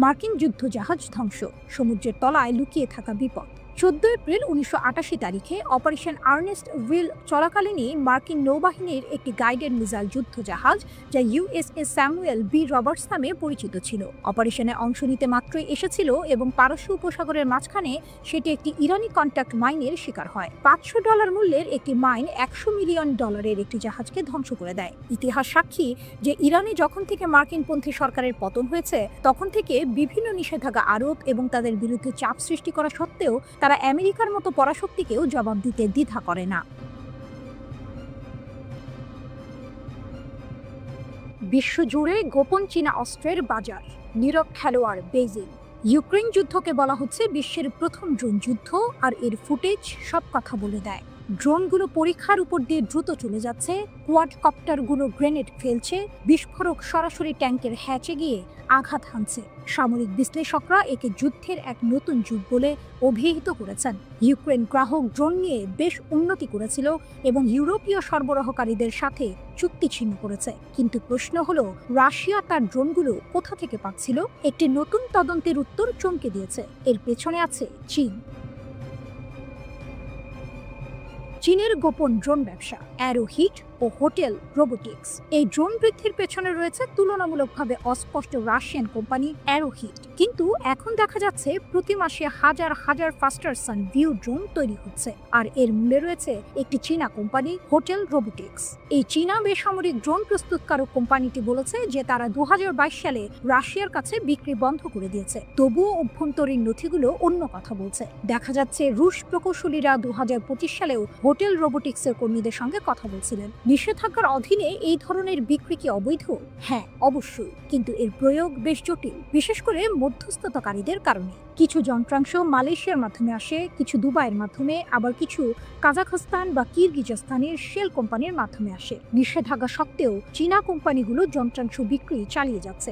মার্কিন যুদ্ধজাহাজ ধ্বংস, সমুদ্রের তলায় লুকিয়ে থাকা বিপদ। 14 এপ্রিল 1988 তারিখে অপারেশন আর্নেস্ট উইল চলাকালীনই মার্কিন নৌবাহিনীর একটি গাইডেড মিসাইল যুদ্ধ জাহাজ, যা USS স্যামুয়েল বি রবার্টস নামে পরিচিত ছিল, অপারেশনে অংশ নিতে মাত্রই এসেছিল এবং পারস্য উপসাগরের মাঝখানে সেটি একটি ইরানি কন্ট্যাক্ট মাইনের শিকার হয়। $500 মূল্যের একটি মাইন $100 মিলিয়ন একটি জাহাজকে ধ্বংস করে দেয়। ইতিহাস সাক্ষী যে ইরানে যখন থেকে মার্কিনপন্থী সরকারের পতন হয়েছে, তখন থেকে বিভিন্ন নিষেধাজ্ঞা আরোপ এবং তাদের বিরুদ্ধে চাপ সৃষ্টি করা সত্ত্বেও তারা আমেরিকার মতো পরাশক্তিকেও জবাব দিতে দ্বিধা করে না। বিশ্বজুড়ে গোপন চীনা অস্ত্রের বাজার, নীরব খেলোয়াড় বেইজিং। ইউক্রেন যুদ্ধকে বলা হচ্ছে বিশ্বের প্রথম ড্রোন যুদ্ধ, আর এর ফুটেজ সব কথা বলে দেয়। ড্রোনগুলো পরীক্ষার উপর দিয়ে দ্রুত চলে যাচ্ছে, কোয়াডকপ্টারগুলো গ্রেনেড ফেলছে, বিস্ফোরক সরাসরি ট্যাঙ্কের হ্যাচে গিয়ে আঘাত হানছে। সামরিক বিশ্লেষকরা একে যুদ্ধের এক নতুন যুগ বলে অভিহিত করেছেন। ইউক্রেন গ্রাহক ড্রোন নিয়ে বেশ উন্নতি করেছিল এবং ইউরোপীয় সরবরাহকারীদের সাথে চুক্তি ছিন্ন করেছে, কিন্তু প্রশ্ন হলো রাশিয়া তার ড্রোনগুলো কোথা থেকে পাচ্ছিল? একটি নতুন তদন্তের উত্তর চমকে দিয়েছে। এর পেছনে আছে চীন। চীনের গোপন ড্রোন ব্যবসা, অ্যারোহিট ও হোটেল রোবোটিক্স। এই ড্রোন বৃদ্ধির পেছনে রয়েছে তুলনামূলকভাবে অস্পষ্ট রাশিয়ান কোম্পানি অ্যারোহিট, কিন্তু এখন দেখা যাচ্ছে প্রতি মাসে হাজার হাজার ফাস্টার সান ভিউ ড্রোন তৈরি হচ্ছে, আর এর মূলে রয়েছে একটি চীনা কোম্পানি হোটেল রোবোটিক্স। এই চীনা বেসামরিক ড্রোন প্রস্তুতকারক কোম্পানিটি বলেছে যে তারা 2022 সালে রাশিয়ার কাছে বিক্রি বন্ধ করে দিয়েছে, তবুও অভ্যন্তরীণ নথিগুলো অন্য কথা বলছে। দেখা যাচ্ছে রুশ প্রকৌশলীরা 2025 সালেও হোটেল রোবোটিক্সের কর্মীদের সঙ্গে কথা বলছিলেন। নিষেধাজ্ঞার অধীনে এই ধরনের বিক্রি কি অবৈধ? হ্যাঁ, অবশ্যই, কিন্তু এর প্রয়োগ বেশ জটিল, বিশেষ করে মধ্যস্থতাকারীদের কারণে। কিছু যন্ত্রাংশ মালয়েশিয়ার মাধ্যমে আসে, কিছু দুবাইয়ের মাধ্যমে, আবার কিছু কাজাখস্তান বা কিরগিজস্তানের শেল কোম্পানির মাধ্যমে আসে। নিষেধাজ্ঞা সত্ত্বেও চীনা কোম্পানিগুলো যন্ত্রাংশ বিক্রি চালিয়ে যাচ্ছে।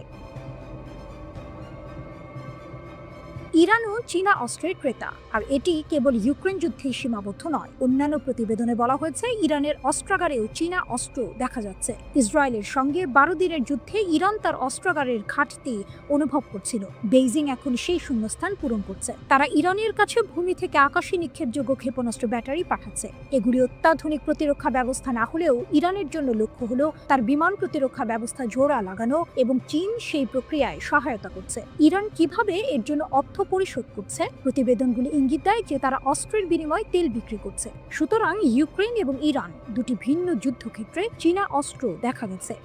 ইরানও চীনা অস্ত্রের ক্রেতা, আর এটি কেবল ইউক্রেন যুদ্ধে সীমাবদ্ধ নয়। অন্যান্য প্রতিবেদনে বলা হয়েছে ইরানের অস্ত্রাগারেও চীনা অস্ত্র দেখা যাচ্ছে। ইসরায়েলের সঙ্গে 12 দিনের যুদ্ধে ইরান তার অস্ত্রাগারের ঘাটতি অনুভব করছিল। বেইজিং এখন সেই শূন্যস্থান পূরণ করছে। তারা ইরানের কাছে ভূমি থেকে আকাশে নিক্ষেপযোগ্য ক্ষেপণাস্ত্র ব্যাটারি পাঠাচ্ছে। এগুলি অত্যাধুনিক প্রতিরক্ষা ব্যবস্থা না হলেও ইরানের জন্য লক্ষ্য হলো তার বিমান প্রতিরক্ষা ব্যবস্থা জোড়া লাগানো, এবং চীন সেই প্রক্রিয়ায় সহায়তা করছে। ইরান কিভাবে এর জন্য অর্থ পরিশোধ করছে? প্রতিবেদনগুলি ইঙ্গিত দেয় যে তারা অস্ত্রের বিনিময়ে তেল বিক্রি করছে। সুতরাং ইউক্রেন এবং ইরান দুটি ভিন্ন যুদ্ধক্ষেত্রে চীনা অস্ত্র দেখা গেছে।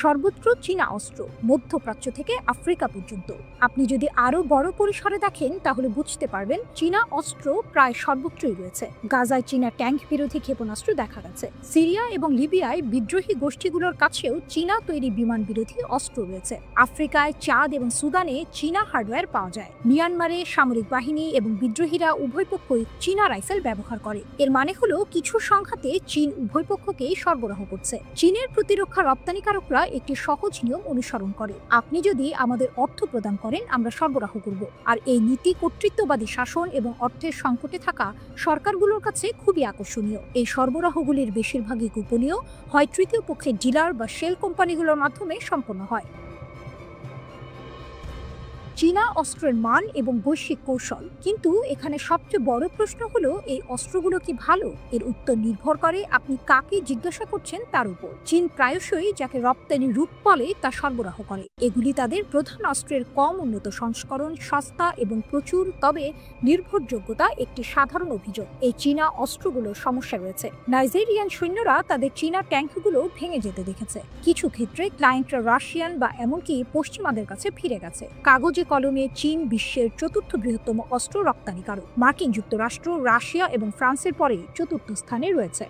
সর্বত্র চীনা অস্ত্র, মধ্যপ্রাচ্য থেকে আফ্রিকা পর্যন্ত। আপনি যদি আরো বড় পরিসরে দেখেন তাহলে বুঝতে পারবেন চীনা অস্ত্র প্রায় সর্বত্রই রয়েছে। গাজায় চীনা ট্যাঙ্ক বিরোধী ক্ষেপণাস্ত্র দেখা গেছে। সিরিয়া এবং লিবিয়ায় বিদ্রোহী গোষ্ঠীগুলোর কাছেও চীনা তৈরি বিমান বিরোধী অস্ত্র রয়েছে। আফ্রিকায়, চাঁদ এবং সুদানে চীনা হার্ডওয়্যার পাওয়া যায়। মিয়ানমারে সামরিক বাহিনী এবং বিদ্রোহীরা উভয় পক্ষই চীনা রাইফেল ব্যবহার করে। এর মানে হলো কিছু সংঘাতে চীন উভয় পক্ষকেই সরবরাহ করছে। চীনের প্রতিরক্ষা রপ্তানিকারকরা একটি সহজ নিয়ম অনুসরণ করে। আপনি যদি আমাদের অর্থ প্রদান করেন, আমরা সরবরাহ করব। আর এই নীতি কর্তৃত্ববাদী শাসন এবং অর্থের সংকটে থাকা সরকারগুলোর কাছে খুবই আকর্ষণীয়। এই সরবরাহগুলির বেশিরভাগই গোপনীয়, হয় তৃতীয় পক্ষের ডিলার বা শেল কোম্পানিগুলোর মাধ্যমে সম্পন্ন হয়। চীনা অস্ত্রের মান এবং বৈশ্বিক কৌশল। কিন্তু এখানে সবচেয়ে বড় প্রশ্ন হলো, এই অস্ত্রগুলো কি ভালো? এর উত্তর নির্ভর করে আপনি কাকে জিজ্ঞাসা করছেন তার উপর। চীন প্রায়শই যাকে রপ্তানি রূপ বলে তা সরবরাহ করে। এগুলি তাদের প্রধান অস্ত্রের কম উন্নত সংস্করণ, সস্তা এবং প্রচুর, তবে নির্ভরযোগ্যতা একটি সাধারণ অভিযোগ। এই চীনা অস্ত্রগুলোর সমস্যা রয়েছে। নাইজেরিয়ান সৈন্যরা তাদের চীনা ট্যাঙ্কগুলো ভেঙে যেতে দেখেছে। কিছু ক্ষেত্রে ক্লায়েন্টরা রাশিয়ান বা এমনকি পশ্চিমাদের কাছে ফিরে গেছে। কাগজে কলমে চীন বিশ্বের চতুর্থ বৃহত্তম অস্ত্র রপ্তানিকারক। মার্কিন যুক্তরাষ্ট্র, রাশিয়া এবং ফ্রান্সের পরে চতুর্থ স্থানে রয়েছে।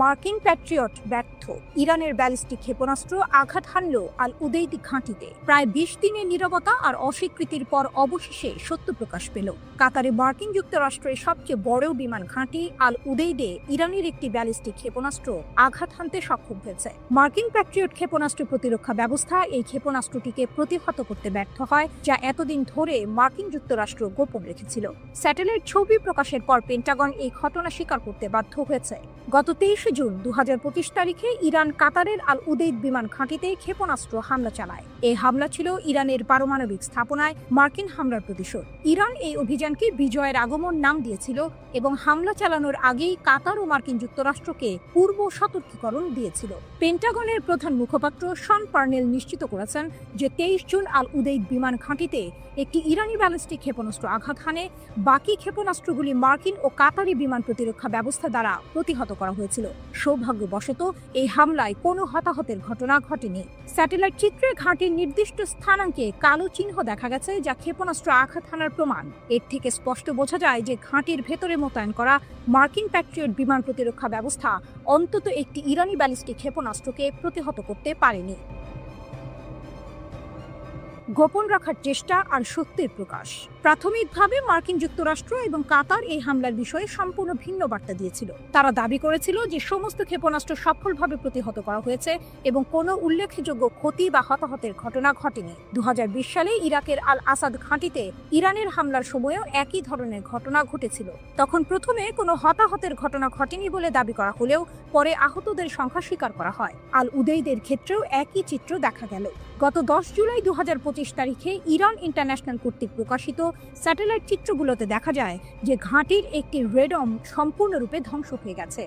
মার্কিন প্যাট্রিয়ট ব্যর্থ। ইরানের ব্যালিস্টিক ক্ষেপণাস্ত্র আঘাত হানল আল উদেইদ ঘাঁটিতে। প্রায় 20 দিনের নীরবতা আর অস্বীকৃতির পর অবশেষে সত্য প্রকাশ পেল। কাতারে মার্কিন যুক্তরাষ্ট্রের সবচেয়ে বড় বিমান ঘাঁটি আল উদেইদে ইরানের একটি ব্যালিস্টিক ক্ষেপণাস্ত্র আঘাত হানতে সক্ষম হয়েছে। মার্কিন প্যাট্রিয়ট ক্ষেপণাস্ত্র প্রতিরক্ষা ব্যবস্থা এই ক্ষেপণাস্ত্রটিকে প্রতিহত করতে ব্যর্থ হয়, যা এতদিন ধরে মার্কিন যুক্তরাষ্ট্র গোপন রেখেছিল। স্যাটেলাইট ছবি প্রকাশের পর পেন্টাগন এই ঘটনা স্বীকার করতে বাধ্য হয়েছে। গত 23 জুন 2025 তারিখে ইরান কাতারের আল উদেইদ বিমান ঘাঁটিতে ক্ষেপণাস্ত্র হামলা চালায়। এই হামলা ছিল ইরানের পারমাণবিক স্থাপনায় মার্কিন হামলার প্রতিশোধ। ইরান এই অভিযানকে বিজয়ের আগমন নাম দিয়েছিল এবং হামলা চালানোর আগেই কাতার ও মার্কিন যুক্তরাষ্ট্রকে পূর্ব সতর্কীকরণ দিয়েছিল। পেন্টাগনের প্রধান মুখপাত্র শন পার্নেল নিশ্চিত করেছেন যে 23 জুন আল উদেইদ বিমান ঘাঁটিতে একটি ইরানি ব্যালিস্টিক ক্ষেপণাস্ত্র আঘাত হানে। বাকি ক্ষেপণাস্ত্রগুলি মার্কিন ও কাতারি বিমান প্রতিরক্ষা ব্যবস্থা দ্বারা প্রতিহত করা হয়েছিল। সৌভাগ্যবশত এই হামলায় কোনো হতাহতের ঘটনা ঘটেনি। স্যাটেলাইট চিত্রে ঘাঁটির নির্দিষ্ট স্থানাঙ্কে কালো চিহ্ন দেখা গেছে, যা ক্ষেপণাস্ত্র আঘাত হানার প্রমাণ। এর থেকে স্পষ্ট বোঝা যায় যে ঘাঁটির ভেতরে মোতায়েন করা মার্কিন প্যাট্রিয়ট বিমান প্রতিরক্ষা ব্যবস্থা অন্তত একটি ইরানি ব্যালিস্টিক ক্ষেপণাস্ত্রকে প্রতিহত করতে পারেনি। গোপন রাখার চেষ্টা আর সত্যের প্রকাশ। প্রাথমিকভাবে মার্কিন যুক্তরাষ্ট্র এবং কাতার এই হামলার বিষয়ে সম্পূর্ণ ভিন্ন বার্তা দিয়েছিল। তারা দাবি করেছিল যে সমস্ত ক্ষেপণাস্ত্র সফলভাবে প্রতিহত করা হয়েছে এবং কোনো উল্লেখযোগ্য ক্ষতি বা হতাহতের ঘটনা ঘটেনি। 2020 সালে ইরাকের আল আসাদ ঘাঁটিতে ইরানের হামলার সময়ও একই ধরনের ঘটনা ঘটেছিল। তখন প্রথমে কোনো হতাহতের ঘটনা ঘটেনি বলে দাবি করা হলেও পরে আহতদের সংখ্যা স্বীকার করা হয়। আল উদেইদের ক্ষেত্রেও একই চিত্র দেখা গেল। গত 10 জুলাই 2025 তারিখে ইরান ইন্টারন্যাশনাল কর্তৃক প্রকাশিত স্যাটেলাইট চিত্রগুলোতে দেখা যায় যে ঘাঁটির একটি রেডম সম্পূর্ণরূপে ধ্বংস হয়ে গেছে।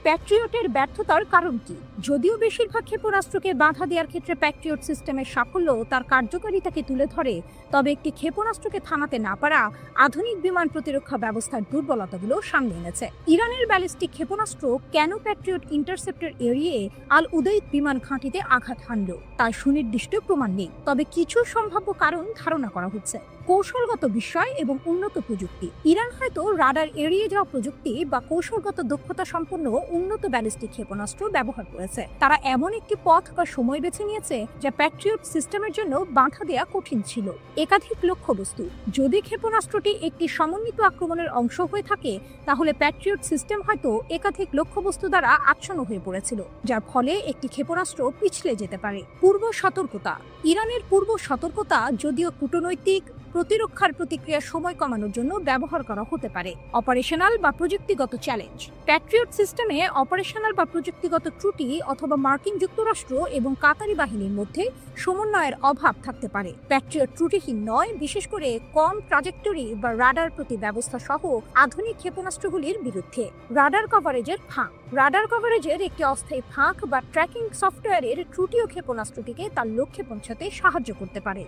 প্যাট্রিয়টের ব্যর্থতার কারণ কি? যদিও বেশিরভাগ ক্ষেপণাস্ত্রকে বাধা দেওয়ার ক্ষেত্রে প্যাট্রিয়ট সিস্টেমের সাফল্য তার কার্যকারিতাকে তুলে ধরে, তবে একটি ক্ষেপণাস্ত্রকে থামাতে না পারা আধুনিক বিমান প্রতিরক্ষা ব্যবস্থার দুর্বলতাগুলো সামনে এনেছে। ইরানের ব্যালিস্টিক ক্ষেপণাস্ত্র কেন প্যাট্রিয়ট ইন্টারসেপ্টর এড়িয়ে আল উদেইদ বিমান ঘাঁটিতে আঘাত হানল তার সুনির্দিষ্ট প্রমাণ নেই, তবে কিছু সম্ভাব্য কারণ ধারণা করা হচ্ছে। কৌশলগত বিষয় এবং উন্নত প্রযুক্তি। ইরান হয়তো রাডার এড়িয়ে যাওয়া প্রযুক্তি বা কৌশলগত দক্ষতা সম্পন্ন উন্নত ব্যালিস্টিক ক্ষেপণাস্ত্র ব্যবহার করেছে। তারা এমন একটি পথ বা সময় বেছে নিয়েছে যা প্যাট্রিয়ট সিস্টেমের জন্য বাধা দেওয়া কঠিন ছিল। একাধিক লক্ষ্যবস্তু। যদি ক্ষেপণাস্ত্রটি একটি সমন্বিত আক্রমণের অংশ হয়ে থাকে, তাহলে প্যাট্রিয়ট সিস্টেম হয়তো একাধিক লক্ষ্যবস্তু দ্বারা আচ্ছন্ন হয়ে পড়েছিল, যার ফলে একটি ক্ষেপণাস্ত্র পিছলে যেতে পারে। পূর্ব সতর্কতা। ইরানের পূর্ব সতর্কতা যদিও কূটনৈতিক প্রতিরক্ষার প্রতিক্রিয়ার সময় কমানোর জন্য ব্যবহার করা হতে পারে। অপারেশনাল বা প্রযুক্তিগত চ্যালেঞ্জ। প্যাট্রিয়ট সিস্টেমে অপারেশনাল বা প্রযুক্তিগত ত্রুটি অথবা মার্কিন যুক্তরাষ্ট্র এবং কাতারি বাহিনীর মধ্যে সমন্বয়ের অভাব থাকতে পারে। প্যাট্রিয়ট ত্রুটিহীন নয়, বিশেষ করে কম ট্রাজেক্টরি বা রাডার প্রতি ব্যবস্থা সহ আধুনিক ক্ষেপণাস্ত্রগুলির বিরুদ্ধে। রাডার কভারেজের ফাঁক। রাডার কভারেজের একটি অস্থায়ী ফাঁক বা ট্র্যাকিং সফটওয়্যারের ত্রুটিও ক্ষেপণাস্ত্রটিকে তার লক্ষ্যে পৌঁছাতে সাহায্য করতে পারে।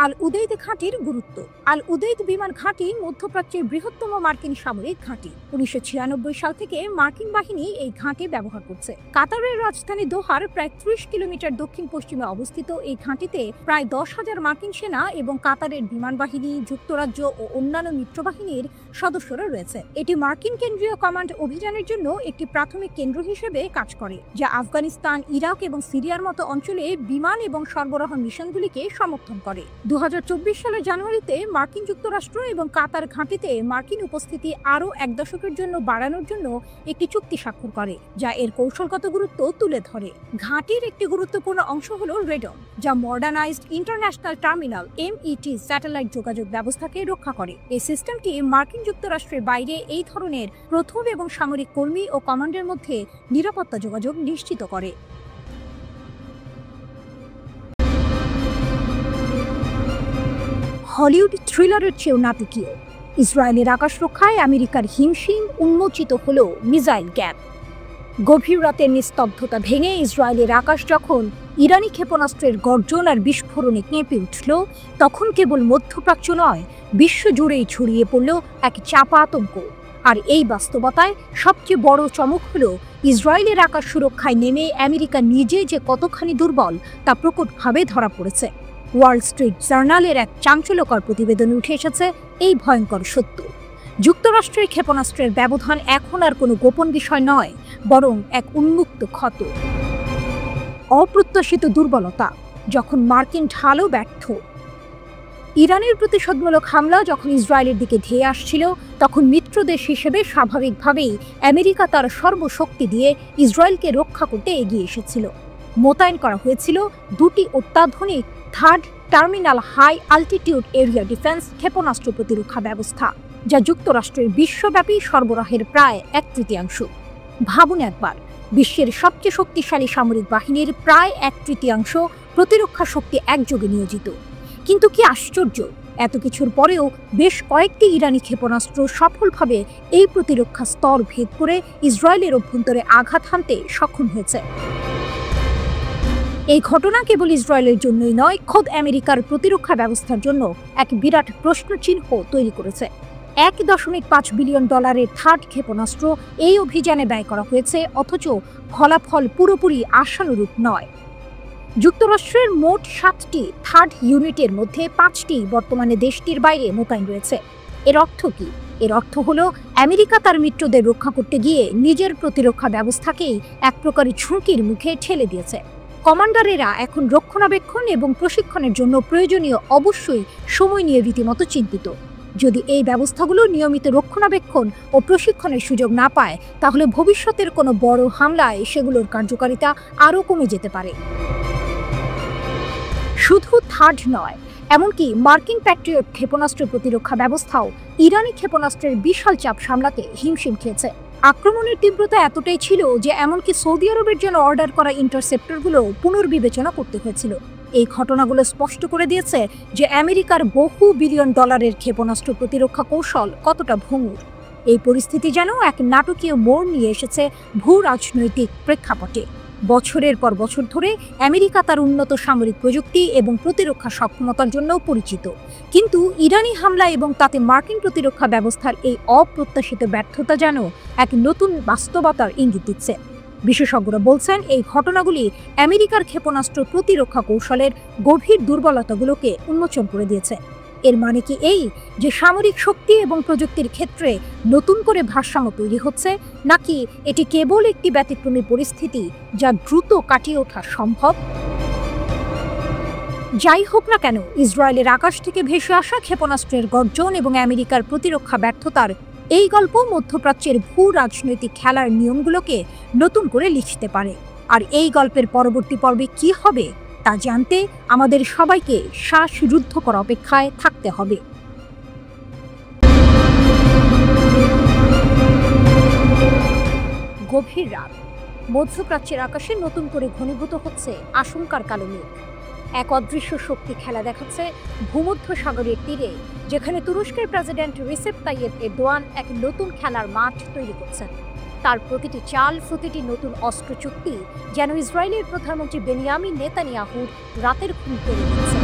আল উদেইদ ঘাঁটির গুরুত্ব। আল উদেইদ বিমান ঘাঁটি মধ্যপ্রাচ্যের বৃহত্তম মার্কিন সামরিক ঘাঁটি। 1996 সাল থেকে মার্কিন বাহিনী এই ঘাঁটি ব্যবহার করছে। কাতারের রাজধানী দোহার প্রায় 30 কিলোমিটার দক্ষিণ পশ্চিমে অবস্থিত এই ঘাঁটিতে প্রায় 10,000 মার্কিন সেনা এবং কাতারের বিমান বাহিনী, যুক্তরাজ্য ও অন্যান্য মিত্রবাহিনীর সদস্যরা রয়েছে। এটি মার্কিন কেন্দ্রীয় কমান্ড অভিযানের জন্য একটি প্রাথমিক কেন্দ্র হিসেবে কাজ করে, যা আফগানিস্তান, ইরাক এবং সিরিয়ার মতো অঞ্চলে বিমান এবং সরবরাহ মিশনগুলিকে সমর্থন করে। 2024 সালের জানুয়ারিতে মার্কিন যুক্তরাষ্ট্র এবং কাতার ঘাঁটিতে মার্কিন উপস্থিতি আরও 1 দশকের জন্য বাড়ানোর জন্য একটি চুক্তি স্বাক্ষর করে, যা এর কৌশলগত গুরুত্ব তুলে ধরে। ঘাঁটির একটি গুরুত্বপূর্ণ অংশ হল রেডন, যা modernised international terminal (MET) satellite যোগাযোগ ব্যবস্থাকে রক্ষা করে। এই সিস্টেমটি মার্কিন যুক্তরাষ্ট্রের বাইরে এই ধরনের প্রথম এবং সামরিক কর্মী ও কমান্ডের মধ্যে নিরাপত্তা যোগাযোগ নিশ্চিত করে। হলিউড থ্রিলারের চেয়েও নাটকীয়। ইসরায়েলের আকাশ রক্ষায় আমেরিকার হিমশিম উন্মোচিত হল মিসাইল গ্যাপ। গভীর রাতের নিস্তব্ধতা ভেঙে ইসরায়েলের আকাশ যখন ইরানি ক্ষেপণাস্ত্রের গর্জন আর বিস্ফোরণে কেঁপে উঠল, তখন কেবল মধ্যপ্রাচ্য নয়, বিশ্বজুড়েই ছড়িয়ে পড়ল এক চাপা আতঙ্ক। আর এই বাস্তবতায় সবচেয়ে বড় চমক হল ইসরায়েলের আকাশ সুরক্ষায় নেমে আমেরিকা নিজে যে কতখানি দুর্বল তা প্রকটভাবে ধরা পড়েছে। ওয়াল স্ট্রিট জার্নালের এক চাঞ্চল্যকর প্রতিবেদনে উঠে এসেছে এই ভয়ঙ্কর সত্য। যুক্তরাষ্ট্রের ক্ষেপণাস্ত্রের ব্যবধান এখন আর কোনো গোপন বিষয় নয়, বরং এক উন্মুক্ত ক্ষত। অপ্রত্যাশিত দুর্বলতা। যখন মার্কিন ঢালও ব্যর্থ। ইরানের প্রতিশোধমূলক হামলা যখন ইসরায়েলের দিকে ধেয়ে আসছিল, তখন মিত্রদেশ হিসেবে স্বাভাবিকভাবেই আমেরিকা তার সর্বশক্তি দিয়ে ইসরায়েলকে রক্ষা করতে এগিয়ে এসেছিল। মোতায়েন করা হয়েছিল 2টি অত্যাধুনিক third terminal high altitude area defence ক্ষেপণাস্ত্র প্রতিরক্ষা ব্যবস্থা, যা যুক্তরাষ্ট্রের বিশ্বব্যাপী সরবরাহের প্রায় 1/3। ভাবুন একবার, বিশ্বের সবচেয়ে শক্তিশালী সামরিক বাহিনীর প্রায় 1/3 প্রতিরক্ষা শক্তি একযোগে নিয়োজিত। কিন্তু কি আশ্চর্য, এত কিছুর পরেও বেশ কয়েকটি ইরানি ক্ষেপণাস্ত্র সফলভাবে এই প্রতিরক্ষা স্তর ভেদ করে ইসরায়েলের অভ্যন্তরে আঘাত হানতে সক্ষম হয়েছে। এই ঘটনা কেবল ইসরায়েলের জন্যই নয়, খোদ আমেরিকার প্রতিরক্ষা ব্যবস্থার জন্য এক বিরাট প্রশ্নচিহ্ন তৈরি করেছে। $1.5 বিলিয়ন থার্ড ক্ষেপণাস্ত্র এই অভিযানে ব্যয় করা হয়েছে, অথচ ফলাফল পুরোপুরি আশানুরূপ নয়। যুক্তরাষ্ট্রের মোট 7টি থার্ড ইউনিটের মধ্যে 5টি বর্তমানে দেশটির বাইরে মোতায়েন রয়েছে। এর অর্থ কি? এর অর্থ হলো আমেরিকা তার মিত্রদের রক্ষা করতে গিয়ে নিজের প্রতিরক্ষা ব্যবস্থাকেই এক প্রকারের ঝুঁকির মুখে ঠেলে দিয়েছে। কমান্ডারেরা এখন রক্ষণাবেক্ষণ এবং প্রশিক্ষণের জন্য প্রয়োজনীয় অবশ্যই সময় নিয়ে রীতিমতো চিন্তিত। যদি এই ব্যবস্থাগুলো নিয়মিত রক্ষণাবেক্ষণ ও প্রশিক্ষণের সুযোগ না পায়, তাহলে ভবিষ্যতের কোনো বড় হামলায় সেগুলোর কার্যকারিতা আরও কমে যেতে পারে। শুধু থার্ড নয়, এমনকি মার্কিন প্যাট্রিয়ট ক্ষেপণাস্ত্র প্রতিরক্ষা ব্যবস্থাও ইরানি ক্ষেপণাস্ত্রের বিশাল চাপ সামলাতে হিমশিম খেয়েছে। আক্রমণের তীব্রতা এতটাই ছিল যে এমনকি সৌদি আরবের জন্য অর্ডার করা ইন্টারসেপ্টরগুলো পুনর্বিবেচনা করতে হয়েছিল। এই ঘটনাগুলো স্পষ্ট করে দিয়েছে যে আমেরিকার বহু বিলিয়ন ডলারের ক্ষেপণাস্ত্র প্রতিরক্ষা কৌশল কতটা ভঙ্গুর। এই পরিস্থিতি যেন এক নাটকীয় মোড় নিয়ে এসেছে ভূ রাজনৈতিক প্রেক্ষাপটে। বছরের পর বছর ধরে আমেরিকা তার উন্নত সামরিক প্রযুক্তি এবং প্রতিরক্ষা সক্ষমতার জন্য পরিচিত, কিন্তু ইরানি হামলা এবং তাতে মার্কিন প্রতিরক্ষা ব্যবস্থার এই অপ্রত্যাশিত ব্যর্থতা যেন এক নতুন বাস্তবতার ইঙ্গিত দিচ্ছে। বিশেষজ্ঞরা বলছেন, এই ঘটনাগুলি আমেরিকার ক্ষেপণাস্ত্র প্রতিরক্ষা কৌশলের গভীর দুর্বলতাগুলোকে উন্মোচন করে দিয়েছে। এর মানে কি এই যে সামরিক শক্তি এবং প্রযুক্তির ক্ষেত্রে নতুন করে ভারসাম্য তৈরি হচ্ছে, নাকি এটি কেবল একটি ব্যতিক্রমী পরিস্থিতি যা দ্রুত কাটিয়ে ওঠা সম্ভব? যাই হোক না কেন, ইসরায়েলের আকাশ থেকে ভেসে আসা ক্ষেপণাস্ত্রের গর্জন এবং আমেরিকার প্রতিরক্ষা ব্যর্থতার এই গল্প মধ্যপ্রাচ্যের ভূ রাজনৈতিক খেলার নিয়মগুলোকে নতুন করে লিখতে পারে। আর এই গল্পের পরবর্তী পর্বে কি হবে তা জানতে আমাদের সবাইকে শ্বাসরুদ্ধকর অপেক্ষায় থাকতে হবে। গভীর রাত, মধ্যপ্রাচ্যের আকাশে নতুন করে ঘনীভূত হচ্ছে আশঙ্কার কালো মেঘ। এক অদৃশ্য শক্তি খেলা দেখাচ্ছে ভূমধ্যসাগরের তীরে, যেখানে তুরস্কের প্রেসিডেন্ট রিসেপ তাইয়েপ এরদোয়ান এক নতুন খেলার মাঠ তৈরি করছেন। তার প্রতিটি চাল, প্রতিটি নতুন অস্ত্র চুক্তি যেন ইসরায়েলের প্রধানমন্ত্রী বেনিয়ামিন নেতানিয়াহুর রাতের ঘুম কেড়ে নিচ্ছে।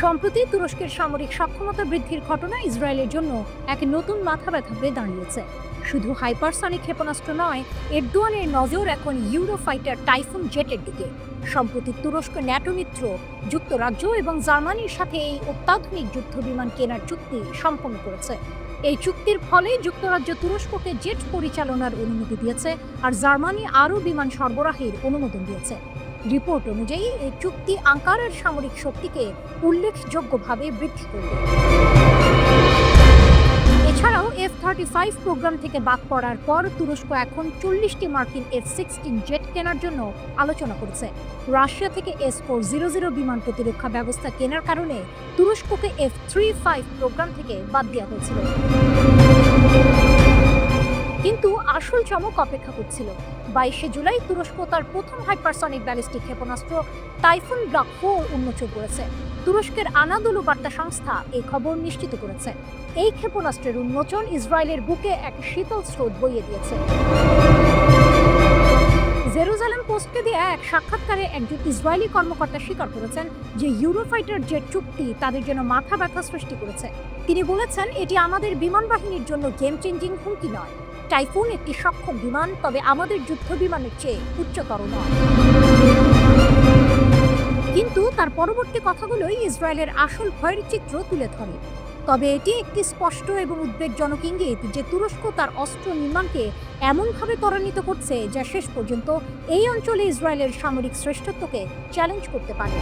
সম্প্রতি তুরস্কের সামরিক সক্ষমতা বৃদ্ধির ঘটনা ইসরায়েলের জন্য এক নতুন মাথা ব্যথা হয়ে দাঁড়িয়েছে। শুধু হাইপারসনিক ক্ষেপণাস্ত্র নয়, এরদোয়ানের নজর এখন ইউরোফাইটার টাইফুন জেটের দিকে। সম্প্রতি তুরস্ক ন্যাটো মিত্র যুক্তরাজ্য এবং জার্মানির সাথে এই অত্যাধুনিক যুদ্ধ বিমান কেনার চুক্তি সম্পন্ন করেছে। এই চুক্তির ফলে যুক্তরাজ্য তুরস্ককে জেট পরিচালনার অনুমতি দিয়েছে, আর জার্মানি আরও বিমান সরবরাহের অনুমোদন দিয়েছে। রিপোর্ট অনুযায়ী এই চুক্তি আঙ্কারার সামরিক শক্তিকে উল্লেখযোগ্যভাবে বৃদ্ধি করবে। এছাড়াও F-35 প্রোগ্রাম থেকে বাদ পড়ার পর তুরস্ক এখন 40টি মার্কিন F-16 জেট কেনার জন্য আলোচনা করছে। রাশিয়া থেকে S-400 বিমান প্রতিরক্ষা ব্যবস্থা কেনার কারণে তুরস্ককে F-35 প্রোগ্রাম থেকে বাদ দেওয়া হয়েছিল। কিন্তু আসল চমক অপেক্ষা করছিল। 22শে জুলাই তুরস্ক তার প্রথম হাইপারসনিক ব্যালিস্টিক ক্ষেপণাস্ত্র টাইফুন ব্লক 4 উন্মোচন করেছে। তুরস্কের আনাদোলু বার্তা সংস্থা এই খবর নিশ্চিত করেছে। এই ক্ষেপণাস্ত্রের উন্মোচন ইসরায়েলের বুকে এক শীতল স্রোত বইয়ে দিয়েছে। জেরুজালেম পোস্টকে দেয়া এক সাক্ষাৎকারে একজন ইসরায়েলি কর্মকর্তা স্বীকার করেছেন যে ইউরোফাইটার জেট চুক্তি তাদের জন্য মাথা ব্যথা সৃষ্টি করেছে। তিনি বলেছেন, এটি আমাদের বিমান বাহিনীর জন্য গেম চেঞ্জিং হুমকি নয়। টাইফুন একটি সক্ষম বিমান, তবে আমাদের যুদ্ধ বিমানের চেয়ে উচ্চতর নয়। কিন্তু তার পরবর্তী কথাগুলোই ইসরায়েলের আসল ভয়ের চিত্র তুলে ধরে। তবে এটি একটি স্পষ্ট এবং উদ্বেগজনক ইঙ্গিত যে তুরস্ক তার অস্ত্র নির্মাণকে এমনভাবে ত্বরান্বিত করছে যা শেষ পর্যন্ত এই অঞ্চলে ইসরায়েলের সামরিক শ্রেষ্ঠত্বকে চ্যালেঞ্জ করতে পারে।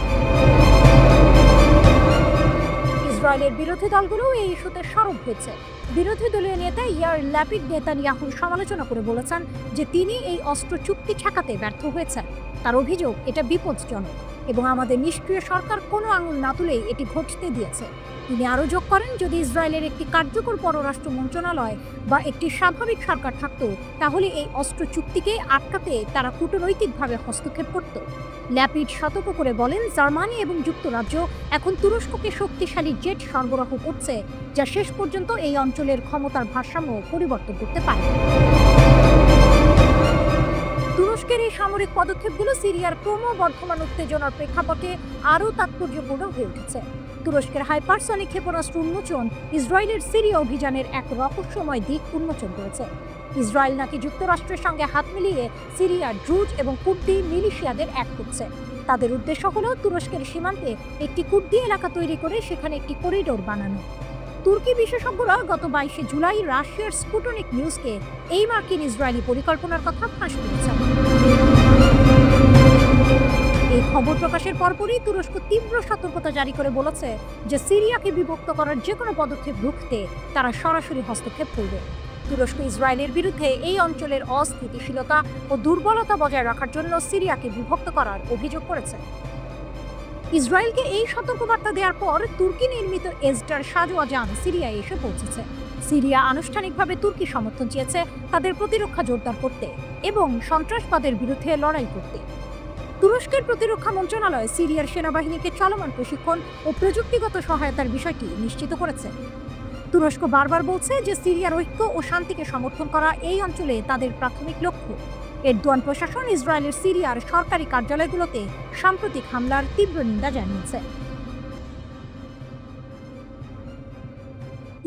ইসরায়েলের বিরোধী দলগুলো এই ইস্যুতে সরব হয়েছে। বিরোধী দলীয় নেতা ইয়ার ল্যাপিড নেতানিয়াহুর সমালোচনা করে বলেছেন যে তিনি এই অস্ত্র চুক্তি ঠেকাতে ব্যর্থ হয়েছেন। তার অভিযোগ, এটা বিপজ্জনক এবং আমাদের নিষ্ক্রিয় সরকার কোনো আঙুল না তুলেই এটি ঘটতে দিয়েছে। তিনি আরও যোগ করেন, যদি ইসরায়েলের একটি কার্যকর পররাষ্ট্র মন্ত্রণালয় বা একটি স্বাভাবিক সরকার থাকত, তাহলে এই অস্ত্র চুক্তিকে আটকাতে তারা কূটনৈতিকভাবে হস্তক্ষেপ করত। ল্যাপিড সতর্ক করে বলেন, জার্মানি এবং যুক্তরাজ্য এখন তুরস্ককে শক্তিশালী জেট সরবরাহ করছে, যা শেষ পর্যন্ত এই অঞ্চলের ক্ষমতার ভারসাম্য পরিবর্তন করতে পারে। তুরস্কের এই সামরিক পদক্ষেপগুলো সিরিয়ার ক্রমবর্ধমান উত্তেজনার প্রেক্ষাপটে আরও তাৎপর্যপূর্ণ হয়ে উঠেছে। তুরস্কের হাইপারসনিক ক্ষেপণাস্ত্র উন্মোচন ইসরায়েলের সিরিয়া অভিযানের এক রহস্যময় দিক উন্মোচন করেছে। ইসরায়েল নাকি যুক্তরাষ্ট্রের সঙ্গে হাত মিলিয়ে সিরিয়ার ড্রুজ এবং কুর্দি মিলিশিয়াদের এক করছে। তাদের উদ্দেশ্য হল তুরস্কের সীমান্তে একটি কুর্দি এলাকা তৈরি করে সেখানে একটি করিডোর বানানো। তুর্কি বিশেষজ্ঞরা গত 22শে জুলাই রাশিয়ার স্পুটনিক নিউজকে এই মার্কিন ইসরায়েলি পরিকল্পনার কথা ফাঁস করেছেন। এই খবর প্রকাশের পরপরই তুরস্ক তীব্র সতর্কতা জারি করে বলেছে যে সিরিয়াকে বিভক্ত করার যে কোনো পদক্ষেপ রুখতে তারা সরাসরি হস্তক্ষেপ করবে। তুরস্ক ইসরায়েলের বিরুদ্ধে এই অঞ্চলের অস্থিতিশীলতা ও দুর্বলতা বজায় রাখার জন্য সিরিয়াকে বিভক্ত করার অভিযোগ করেছে। ইসরায়েলকে এই সতর্কবার্তা দেওয়ার পর তুর্কি নির্মিত এসডার সাজোয়া যান সিরিয়ায় এসে পৌঁছেছে। সিরিয়া আনুষ্ঠানিকভাবে তুর্কি সমর্থন চেয়েছে তাদের প্রতিরক্ষা জোরদার করতে এবং সন্ত্রাসবাদের বিরুদ্ধে লড়াই করতে। তুরস্কের প্রতিরক্ষা মন্ত্রণালয় সিরিয়ার সেনাবাহিনীকে চলমান প্রশিক্ষণ ও প্রযুক্তিগত সহায়তার বিষয়টি নিশ্চিত করেছে। তুরস্ক বারবার বলছে যে সিরিয়ার ঐক্য ও শান্তিকে সমর্থন করা এই অঞ্চলে তাদের প্রাথমিক লক্ষ্য। এরদোয়ান প্রশাসন ইসরায়েলের সিরিয়ার সরকারি কার্যালয়গুলোতে সাম্প্রতিক হামলার তীব্র নিন্দা জানিয়েছে।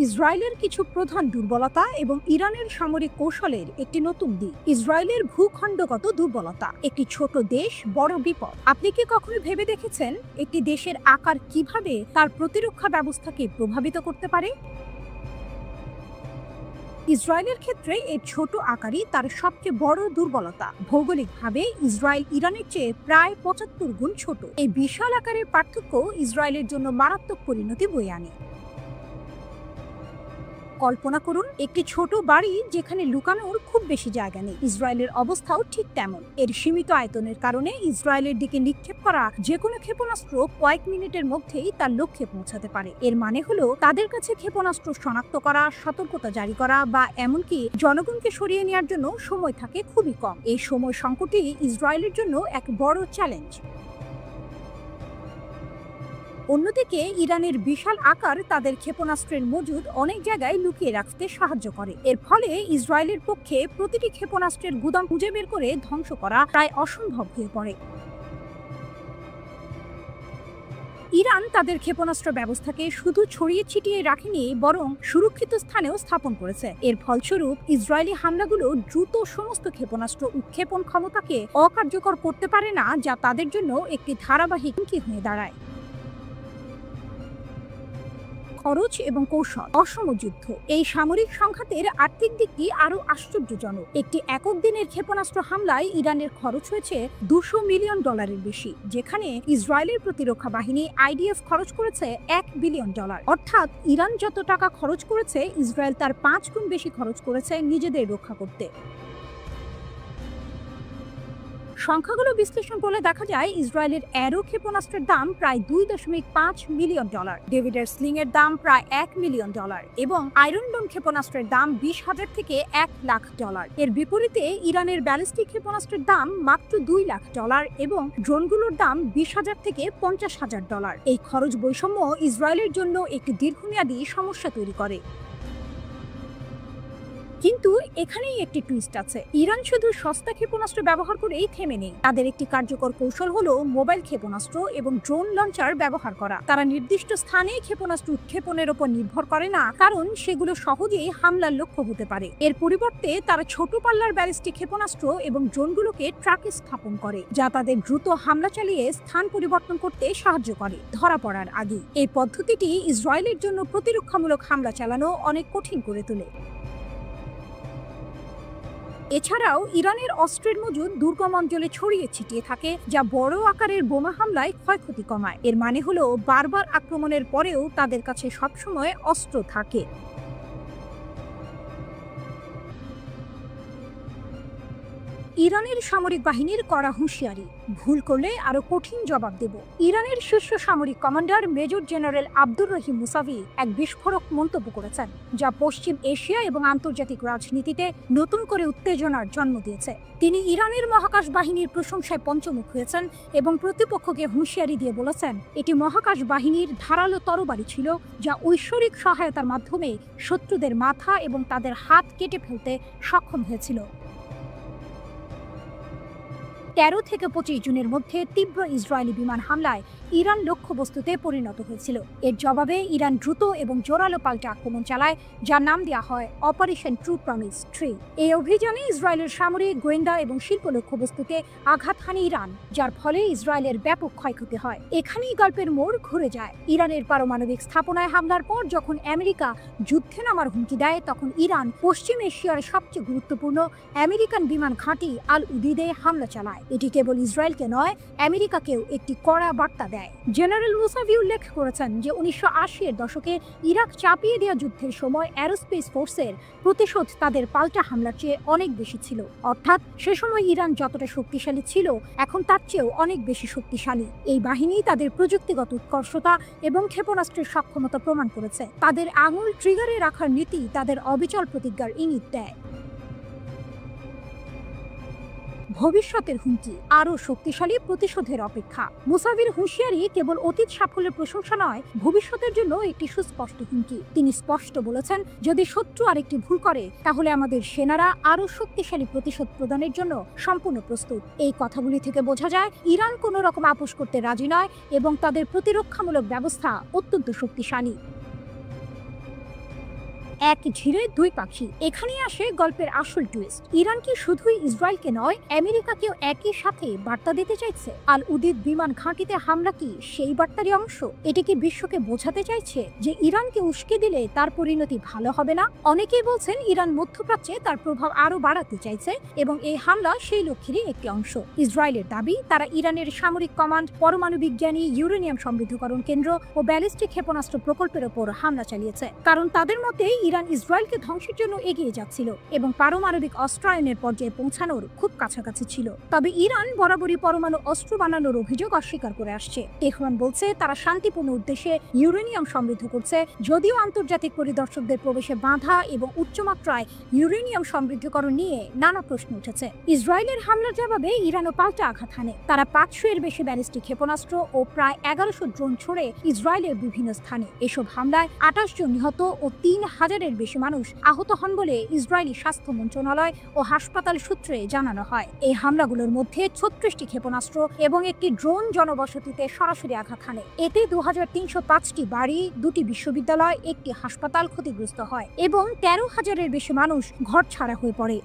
ইসরায়েলের কিছু প্রধান দুর্বলতা এবং ইরানের সামরিক কৌশলের একটি নতুন দিক। ইসরায়েলের ভূখণ্ডগত দুর্বলতা। একটি ছোট দেশ, বড় বিপদ। আপনি কি কখনো ভেবে দেখেছেন একটি দেশের আকার কিভাবে তার প্রতিরক্ষা ব্যবস্থাকে প্রভাবিত করতে পারে? ইসরায়েলের ক্ষেত্রে এর ছোট আকারই তার সবচেয়ে বড় দুর্বলতা। ভৌগোলিকভাবে ইসরায়েল ইরানের চেয়ে প্রায় ৭৫ গুণ ছোট। এই বিশাল আকারের পার্থক্য ইসরায়েলের জন্য মারাত্মক পরিণতি বয়ে আনে। কল্পনা করুন একটি ছোট বাড়ি যেখানে লুকানোর খুব বেশি জায়গা নেই। ইসরায়েলের অবস্থাও ঠিক তেমন। এর সীমিত আয়তনের কারণে ইসরায়েলের দিকে নিক্ষেপ করা যে কোনো ক্ষেপণাস্ত্র কয়েক মিনিটের মধ্যেই তার লক্ষ্যে পৌঁছাতে পারে। এর মানে হলো তাদের কাছে ক্ষেপণাস্ত্র শনাক্ত করা, সতর্কতা জারি করা বা এমনকি জনগণকে সরিয়ে নেওয়ার জন্য সময় থাকে খুবই কম। এই সময় সংকটই ইসরায়েলের জন্য এক বড় চ্যালেঞ্জ। অন্যদিকে ইরানের বিশাল আকার তাদের ক্ষেপণাস্ত্রের মজুদ অনেক জায়গায় লুকিয়ে রাখতে সাহায্য করে। এর ফলে ইসরায়েলের পক্ষে প্রতিটি ক্ষেপণাস্ত্রের গুদাম খুঁজে বের করে ধ্বংস করা প্রায় অসম্ভব হয়ে পড়ে। ইরান তাদের ক্ষেপণাস্ত্র ব্যবস্থাকে শুধু ছড়িয়ে ছিটিয়ে রাখেনি, বরং সুরক্ষিত স্থানেও স্থাপন করেছে। এর ফলস্বরূপ ইসরায়েলি হামলাগুলো দ্রুত সমস্ত ক্ষেপণাস্ত্র উৎক্ষেপণ ক্ষমতাকে অকার্যকর করতে পারে না, যা তাদের জন্য একটি ধারাবাহিক হুমকি হয়ে দাঁড়ায়। খরচ এবং কৌশল। অসম যুদ্ধ। এই সামরিক সংঘাতের আর্থিক দিকটি আরো আশ্চর্যজনক। একটি একক দিনের ক্ষেপণাস্ত্র হামলায় ইরানের খরচ হয়েছে $200 মিলিয়ন বেশি, যেখানে ইসরায়েলের প্রতিরক্ষা বাহিনী IDF খরচ করেছে $1 বিলিয়ন। অর্থাৎ ইরান যত টাকা খরচ করেছে, ইসরায়েল তার 5 গুণ বেশি খরচ করেছে নিজেদের রক্ষা করতে। সংখ্যাগুলো বিশ্লেষণ করলে দেখা যায় ইসরায়েলের অ্যারো ক্ষেপণাস্ত্রের দাম প্রায় $2.5 মিলিয়ন, ডেভিডের স্লিং এর দাম প্রায় $1 মিলিয়ন এবং আয়রন ডোম ক্ষেপণাস্ত্রের দাম $20,000 থেকে $1 লাখ। এর বিপরীতে ইরানের ব্যালিস্টিক ক্ষেপণাস্ত্রের দাম মাত্র $2 লাখ এবং ড্রোনগুলোর দাম $20,000 থেকে $50,000। এই খরচ বৈষম্য ইসরায়েলের জন্য একটি দীর্ঘমেয়াদী সমস্যা তৈরি করে। কিন্তু এখানেই একটি টুইস্ট আছে। ইরান শুধু সস্তা ক্ষেপণাস্ত্র ব্যবহার করেই থেমে নেই। তাদের একটি কার্যকর কৌশল হলো মোবাইল ক্ষেপণাস্ত্র এবং ড্রোন লঞ্চার ব্যবহার করা। তারা নির্দিষ্ট স্থানে ক্ষেপণাস্ত্র উৎক্ষেপণের উপর নির্ভর করে না, কারণ সেগুলো সহজেই হামলার লক্ষ্য হতে পারে। এর পরিবর্তে তারা ছোট পাল্লার ব্যালিস্টিক ক্ষেপণাস্ত্র এবং ড্রোনগুলোকে ট্রাকে স্থাপন করে, যা তাদের দ্রুত হামলা চালিয়ে স্থান পরিবর্তন করতে সাহায্য করে ধরা পড়ার আগে। এই পদ্ধতিটি ইসরায়েলের জন্য প্রতিরক্ষামূলক হামলা চালানো অনেক কঠিন করে তোলে। এছাড়াও ইরানের অস্ত্রের মজুদ দুর্গম অঞ্চলে ছড়িয়ে ছিটিয়ে থাকে, যা বড় আকারের বোমা হামলায় ক্ষয়ক্ষতি কমায়। এর মানে হলো বারবার আক্রমণের পরেও তাদের কাছে সবসময় অস্ত্র থাকে। ইরানের সামরিক বাহিনীর কড়া হুঁশিয়ারি, ভুল করলে আরো কঠিন জবাব দেব। ইরানের শীর্ষ সামরিক commander major general Abdur Rahim Musavi এক বিস্ফোরক মন্তব্য করেছেন, যা পশ্চিম এশিয়া এবং আন্তর্জাতিক রাজনীতিতে নতুন করে উত্তেজনার জন্ম দিয়েছে। তিনি ইরানের মহাকাশ বাহিনীর প্রশংসায় পঞ্চমুখ হয়েছেন এবং প্রতিপক্ষকে হুঁশিয়ারি দিয়ে বলেছেন, এটি মহাকাশ বাহিনীর ধারালো তরবারি ছিল, যা ঐশ্বরিক সহায়তার মাধ্যমে শত্রুদের মাথা এবং তাদের হাত কেটে ফেলতে সক্ষম হয়েছিল। 13 থেকে 25 জুনের মধ্যে তীব্র ইসরায়েলি বিমান হামলায় ইরান লক্ষ্যবস্তুতে পরিণত হয়েছিল। এর জবাবে ইরান দ্রুত এবং জোরালো পাল্টা আক্রমণ চালায়, যার নাম দেওয়া হয় অপারেশন ট্রু প্রমিস 3। এই অভিযানে ইসরায়েলের সামরিক, গোয়েন্দা এবং শিল্প লক্ষ্যবস্তুতে আঘাত হানে ইরান, যার ফলে ইসরায়েলের ব্যাপক ক্ষয়ক্ষতি হয়। এখানেই গল্পের মোড় ঘুরে যায়। ইরানের পারমাণবিক স্থাপনায় হামলার পর যখন আমেরিকা যুদ্ধে নামার হুমকি দেয়, তখন ইরান পশ্চিম এশিয়ার সবচেয়ে গুরুত্বপূর্ণ আমেরিকান বিমান ঘাঁটি আল উদিদে হামলা চালায়। এটি কেবল ইসরায়েলকে নয়, আমেরিকাকেও একটি কড়া বার্তা দেয়। জেনারেল মুসাভি উল্লেখ করেছেন যে 1980-এর দশকে ইরাক চাপিয়ে দেওয়া যুদ্ধের সময় অ্যারোস্পেস ফোর্সের প্রতিশোধ তাদের পাল্টা হামলার চেয়ে অনেক বেশি ছিল। অর্থাৎ সে সময় ইরান যতটা শক্তিশালী ছিল, এখন তার চেয়েও অনেক বেশি শক্তিশালী। এই বাহিনী তাদের প্রযুক্তিগত উৎকর্ষতা এবং ক্ষেপণাস্ত্রের সক্ষমতা প্রমাণ করেছে। তাদের আঙুল ট্রিগারে রাখার নীতি তাদের অবিচল প্রতিজ্ঞার ইঙ্গিত দেয়। ভবিষ্যতের হুমকি, আরও শক্তিশালী প্রতিশোধের অপেক্ষা। মুসাভির হুঁশিয়ারি কেবল অতীত সাফল্যের প্রশংসা নয়, ভবিষ্যতের জন্য একটি সুস্পষ্ট হুমকি। তিনি স্পষ্ট বলেছেন, যদি শত্রু আরেকটি ভুল করে, তাহলে আমাদের সেনারা আরও শক্তিশালী প্রতিশোধ প্রদানের জন্য সম্পূর্ণ প্রস্তুত। এই কথাগুলি থেকে বোঝা যায় ইরান কোনো রকম আপোষ করতে রাজি নয় এবং তাদের প্রতিরক্ষামূলক ব্যবস্থা অত্যন্ত শক্তিশালী। এক ঝিরে দুই পাখি। এখানেই আসে গল্পের আসল টুইস্ট। ইরান কি শুধুই ইসরায়েলকে নয়, আমেরিকাকেও একই সাথে বার্তা দিতে চাইছে? আল উদিদ বিমান ঘাঁটিতে হামলা কি সেই বার্তারই অংশ? এটি কি বিশ্বকে বোঝাতে চাইছে যে ইরানকে উস্কে দিলে তার পরিণতি ভালো হবে না? অনেকেই বলছেন ইরান মধ্যপ্রাচ্যে তার প্রভাব আরো বাড়াতে চাইছে এবং এই হামলা সেই লক্ষ্যেরই একটি অংশ। ইসরায়েলের দাবি, তারা ইরানের সামরিক কমান্ড, পরমাণু বিজ্ঞানী, ইউরেনিয়াম সমৃদ্ধকরণ কেন্দ্র ও ব্যালিস্টিক ক্ষেপণাস্ত্র প্রকল্পের ওপর হামলা চালিয়েছে, কারণ তাদের মতে ইরান ইসরায়েলকে ধ্বংসের জন্য এগিয়ে যাচ্ছিল এবং পারমাণবিক অস্ত্রায়নের পর্যায়ে পৌঁছানোর খুব কাছাকাছি ছিল। তবে ইরান বরাবরই পরমাণু অস্ত্র বানানোর অভিযোগ অস্বীকার করে আসছে। তেহরান বলছে তারা শান্তিপূর্ণ উদ্দেশ্যে ইউরেনিয়াম সমৃদ্ধ করছে, যদিও আন্তর্জাতিক পরিদর্শকদের প্রবেশে বাধা এবং উচ্চমাত্রায় ইউরেনিয়াম সমৃদ্ধকরণ নিয়ে নানা প্রশ্ন উঠেছে। ইসরায়েলের হামলার জবাবে ইরানও পাল্টা আঘাত হানে। তারা 500-এর বেশি ব্যালিস্টিক ক্ষেপণাস্ত্র ও প্রায় 1100 ড্রোন ছড়ে ইসরায়েলের বিভিন্ন স্থানে। এসব হামলায় 28 জন নিহত ও 3000-এর বেশি মানুষ আহত হন বলে ইসরায়েলি স্বাস্থ্য মন্ত্রণালয় ও হাসপাতাল সূত্রে জানানো হয়। এই হামলাগুলোর মধ্যে 36টি ক্ষেপণাস্ত্র এবং একটি ড্রোন জনবসতিতে সরাসরি আঘাত হানে। এতে 2305টি বাড়ি, 2টি বিশ্ববিদ্যালয়, একটি হাসপাতাল ক্ষতিগ্রস্ত হয় এবং 13,000-এর বেশি মানুষ ঘরছাড়া হয়ে পড়ে।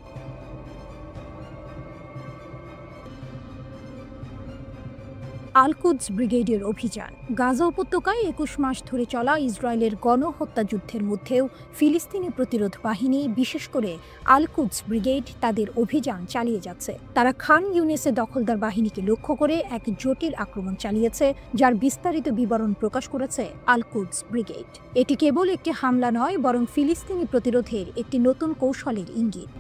আল-কুদস ব্রিগেডের অভিযান। গাজা উপত্যকায় 21 মাস ধরে চলা ইসরায়েলের গণহত্যা যুদ্ধের মধ্যেও ফিলিস্তিনি প্রতিরোধ বাহিনী, বিশেষ করে আল-কুদস ব্রিগেড, তাদের অভিযান চালিয়ে যাচ্ছে। তারা খান ইউনিসে দখলদার বাহিনীকে লক্ষ্য করে এক জটিল আক্রমণ চালিয়েছে, যার বিস্তারিত বিবরণ প্রকাশ করেছে আল-কুদস ব্রিগেড। এটি কেবল একটি হামলা নয়, বরং ফিলিস্তিনি প্রতিরোধের একটি নতুন কৌশলের ইঙ্গিত।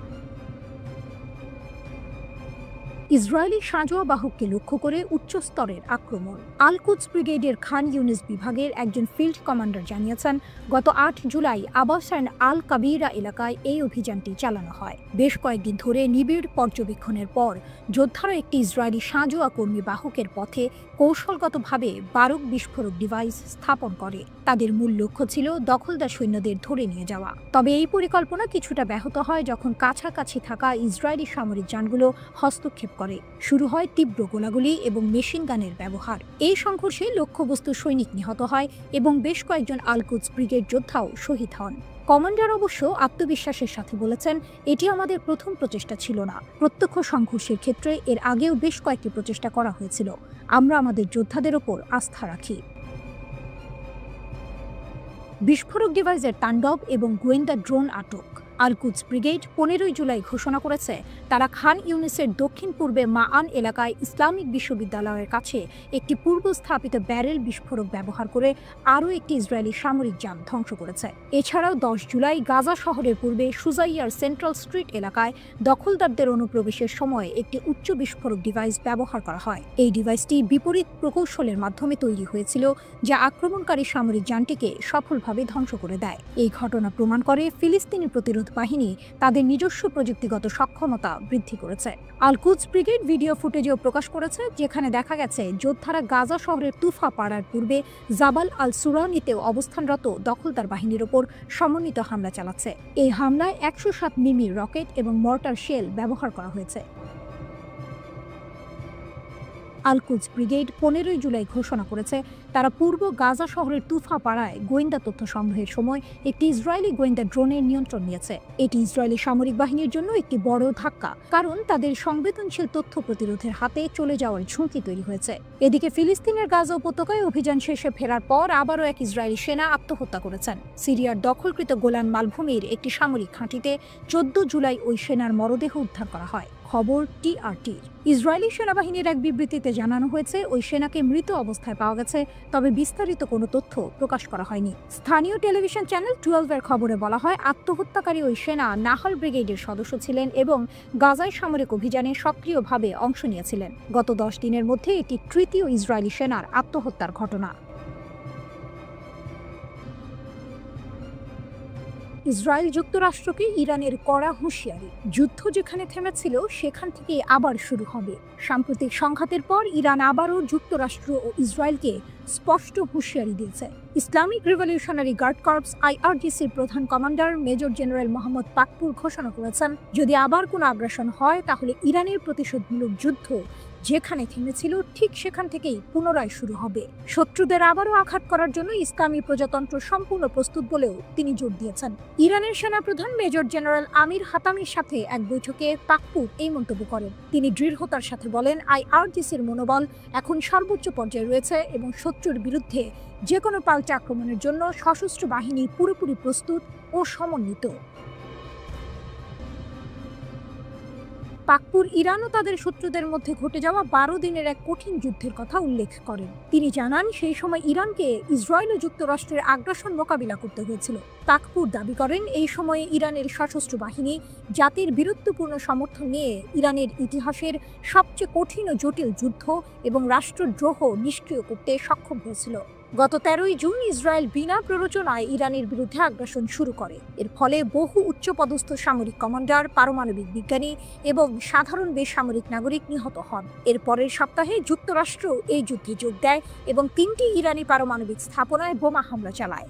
ইসরায়েলি সাঁজোয়া বাহককে লক্ষ্য করে উচ্চ স্তরের আক্রমণ। আল-কুদস ব্রিগেডের খান ইউনিস বিভাগের একজন ফিল্ড কমান্ডার জানিয়েছেন, গত 8 জুলাই আবাসান আল কাবিরা এলাকায় এই অভিযানটি চালানো হয়। বেশ কয়েকদিন ধরে নিবিড় পর্যবেক্ষণের পর যোদ্ধারা একটি ইসরায়েলি সাঁজোয়া কর্মী বাহকের পথে কৌশলগতভাবে 12 বিস্ফোরক ডিভাইস স্থাপন করে। তাদের মূল লক্ষ্য ছিল দখলদার সৈন্যদের ধরে নিয়ে যাওয়া। তবে এই পরিকল্পনা কিছুটা ব্যাহত হয় যখন কাছাকাছি থাকা ইসরায়েলি সামরিক যানগুলো হস্তক্ষেপ করে। শুরু হয় তীব্র গোলাগুলি এবং মেশিন গানের ব্যবহার। এই সংঘর্ষে লক্ষ্যবস্তু সৈনিক নিহত হয় এবং বেশ কয়েকজন আল-কুদস ব্রিগেড যোদ্ধাও শহীদ হন। কমান্ডার অবশ্য আত্মবিশ্বাসের সাথে বলেছেন, এটি আমাদের প্রথম প্রচেষ্টা ছিল না। প্রত্যক্ষ সংঘর্ষের ক্ষেত্রে এর আগেও বেশ কয়েকটি প্রচেষ্টা করা হয়েছিল। আমরা আমাদের যোদ্ধাদের ওপর আস্থা রাখি। বিস্ফোরক ডিভাইসের তাণ্ডব এবং গোয়েন্দা ড্রোন আটক। আল-কুদস ব্রিগেড 15 জুলাই ঘোষণা করেছে, তারা খান ইউনিসের দক্ষিণ পূর্বে মাআন এলাকায় ইসলামিক বিশ্ববিদ্যালয়ের কাছে একটি পূর্ব স্থাপিত ব্যারেল বিস্ফোরক ব্যবহার করে আরও একটি ইসরায়েলি সামরিক যান ধ্বংস করেছে। এছাড়াও 10 জুলাই গাজা শহরের পূর্বে সুজাইয়ার সেন্ট্রাল স্ট্রিট এলাকায় দখলদারদের অনুপ্রবেশের সময় একটি উচ্চ বিস্ফোরক ডিভাইস ব্যবহার করা হয়। এই ডিভাইসটি বিপরীত প্রকৌশলের মাধ্যমে তৈরি হয়েছিল, যা আক্রমণকারী সামরিক যানটিকে সফলভাবে ধ্বংস করে দেয়। এই ঘটনা প্রমাণ করে ফিলিস্তিনি প্রতিরোধ বাহিনী তাদের নিজস্ব প্রযুক্তিগত সক্ষমতা বৃদ্ধি করেছে। আল-কুদস ব্রিগেড ভিডিও ফুটেজেও প্রকাশ করেছে, যেখানে দেখা গেছে যোদ্ধারা গাজা শহরের তুফা পাড়ার পূর্বে জাবাল আল সুরানিতেও অবস্থানরত দখলদার বাহিনীর ওপর সমন্বিত হামলা চালাচ্ছে। এই হামলায় 107 মিমি রকেট এবং মর্টার শেল ব্যবহার করা হয়েছে। আল-কুদস ব্রিগেড 15 জুলাই ঘোষণা করেছে, তারা পূর্ব গাজা শহরের তুফা পাড়ায় গোয়েন্দা তথ্য সংগ্রহের সময় একটি ইসরায়েলি গোয়েন্দা ড্রোনের নিয়ন্ত্রণ নিয়েছে। এটি ইসরায়েলি সামরিক বাহিনীর জন্য একটি বড় ধাক্কা, কারণ তাদের সংবেদনশীল তথ্য প্রতিরোধের হাতে চলে যাওয়ার ঝুঁকি তৈরি হয়েছে। এদিকে ফিলিস্তিনের গাজা উপত্যকায় অভিযান শেষে ফেরার পর আবারও এক ইসরায়েলি সেনা আত্মহত্যা করেছেন। সিরিয়ার দখলকৃত গোলান মালভূমির একটি সামরিক ঘাঁটিতে 14 জুলাই ওই সেনার মরদেহ উদ্ধার করা হয়। খবর টিআরটির। ইসরায়েলি সেনাবাহিনীর এক বিবৃতিতে জানানো হয়েছে, ওই সেনাকে মৃত অবস্থায় পাওয়া গেছে, তবে বিস্তারিত কোনো তথ্য প্রকাশ করা হয়নি। স্থানীয় টেলিভিশন চ্যানেল 12-এর খবরে বলা হয়, আত্মহত্যাকারী ওই সেনা নাহাল ব্রিগেডের সদস্য ছিলেন এবং গাজায় সামরিক অভিযানে সক্রিয়ভাবে অংশ নিয়েছিলেন। গত 10 দিনের মধ্যে এটি তৃতীয় ইসরায়েলি সেনার আত্মহত্যার ঘটনা। ইসরায়েল যুক্তরাষ্ট্রকে ইরানের কড়া হুঁশিয়ারি। যুদ্ধ যেখানে থেমেছিল সেখান থেকে আবার শুরু হবে। সাম্প্রতিক সংঘাতের পর ইরান আবারও যুক্তরাষ্ট্র ও ইসরায়েলকে স্পষ্ট হুঁশিয়ারি দিয়েছে। ইসলামিক রিভলিউশনারি গার্ড কর্পস IRGCর প্রধান commander major general Mohammad Pakpour ঘোষণা করেছেন, যদি আবার কোনো আগ্রাসন হয় তাহলে ইরানের প্রতিশোধমূলক যুদ্ধ যেখানে থেমেছিল ঠিক সেখান থেকেই পুনরায় শুরু হবে। শত্রুদের আবারও আঘাত করার জন্য ইসলামী প্রজাতন্ত্র সম্পূর্ণ প্রস্তুত বলেও তিনি জোর দিয়েছেন। ইরানের সেনাপ্রধান মেজর জেনারেল আমির হাতামির সাথে এক বৈঠকে পাকপুর এই মন্তব্য করেন। তিনি দৃঢ়তার সাথে বলেন, IRGCর মনোবল এখন সর্বোচ্চ পর্যায়ে রয়েছে এবং শত্রুর বিরুদ্ধে যে কোনো পাল্টা আক্রমণের জন্য সশস্ত্র বাহিনী পুরোপুরি প্রস্তুত ও সমন্বিত। পাকপুর ইরান ও তাদের শত্রুদের মধ্যে ঘটে যাওয়া 12 দিনের এক কঠিন যুদ্ধের কথা উল্লেখ করেন। তিনি জানান, সেই সময় ইরানকে ইসরায়েল ও যুক্তরাষ্ট্রের আগ্রাসন মোকাবিলা করতে হয়েছিল। পাকপুর দাবি করেন, এই সময়ে ইরানের সশস্ত্র বাহিনী জাতির বীরত্বপূর্ণ সমর্থন নিয়ে ইরানের ইতিহাসের সবচেয়ে কঠিন ও জটিল যুদ্ধ এবং রাষ্ট্রদ্রোহ নিষ্ক্রিয় করতে সক্ষম হয়েছিল। গত 13ই জুন ইসরায়েল বিনা প্ররোচনায় ইরানের বিরুদ্ধে আগ্রাসন শুরু করে। এর ফলে বহু উচ্চপদস্থ সামরিক কমান্ডার, পারমাণবিক বিজ্ঞানী এবং সাধারণ বেসামরিক নাগরিক নিহত হন। এর পরের সপ্তাহে যুক্তরাষ্ট্র এই যুদ্ধে যোগ দেয় এবং 3টি ইরানি পারমাণবিক স্থাপনায় বোমা হামলা চালায়।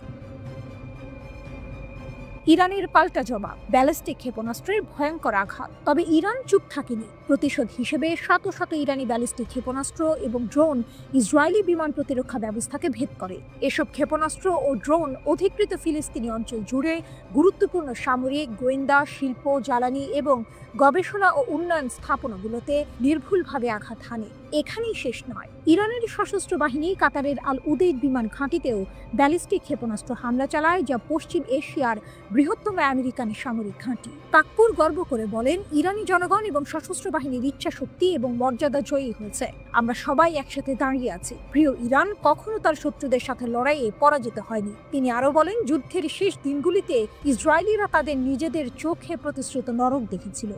ইরানের পাল্টা জবাব, ব্যালিস্টিক ক্ষেপণাস্ত্রের ভয়ঙ্কর আঘাত। তবে ইরান চুপ থাকেনি। প্রতিশোধ হিসেবে শত শত ইরানি ব্যালিস্টিক ক্ষেপণাস্ত্র এবং ড্রোন ইসরায়েলি বিমান প্রতিরক্ষা ব্যবস্থাকে ভেদ করে। এসব ক্ষেপণাস্ত্র ও ড্রোন অধিকৃত ফিলিস্তিনি অঞ্চল জুড়ে গুরুত্বপূর্ণ সামরিক, গোয়েন্দা, শিল্প, জ্বালানি এবং গবেষণা ও উন্নয়ন স্থাপনাগুলোতে নির্ভুলভাবে আঘাত হানে। এখানেই শেষ নয়, ইরানের সশস্ত্র বাহিনী কাতারের আল উদেইদ বিমান ঘাঁটিতেও ব্যালিস্টিক ক্ষেপণাস্ত্র হামলা চালায়, যা পশ্চিম এশিয়ার বৃহত্তম আমেরিকান সামরিক ঘাঁটি। পাকপুর গর্ব করে বলেন, ইরানি জনগণ এবং সশস্ত্র বাহিনীর ইচ্ছা শক্তি এবং মর্যাদা জয়ী হয়েছে। আমরা সবাই একসাথে দাঁড়িয়ে আছি। প্রিয় ইরান কখনো তার শত্রুদের সাথে লড়াইয়ে পরাজিত হয়নি। তিনি আরো বলেন, যুদ্ধের শেষ দিনগুলিতে ইসরায়েলিরা তাদের নিজেদের চোখে প্রতিশ্রুত নরক দেখেছিল।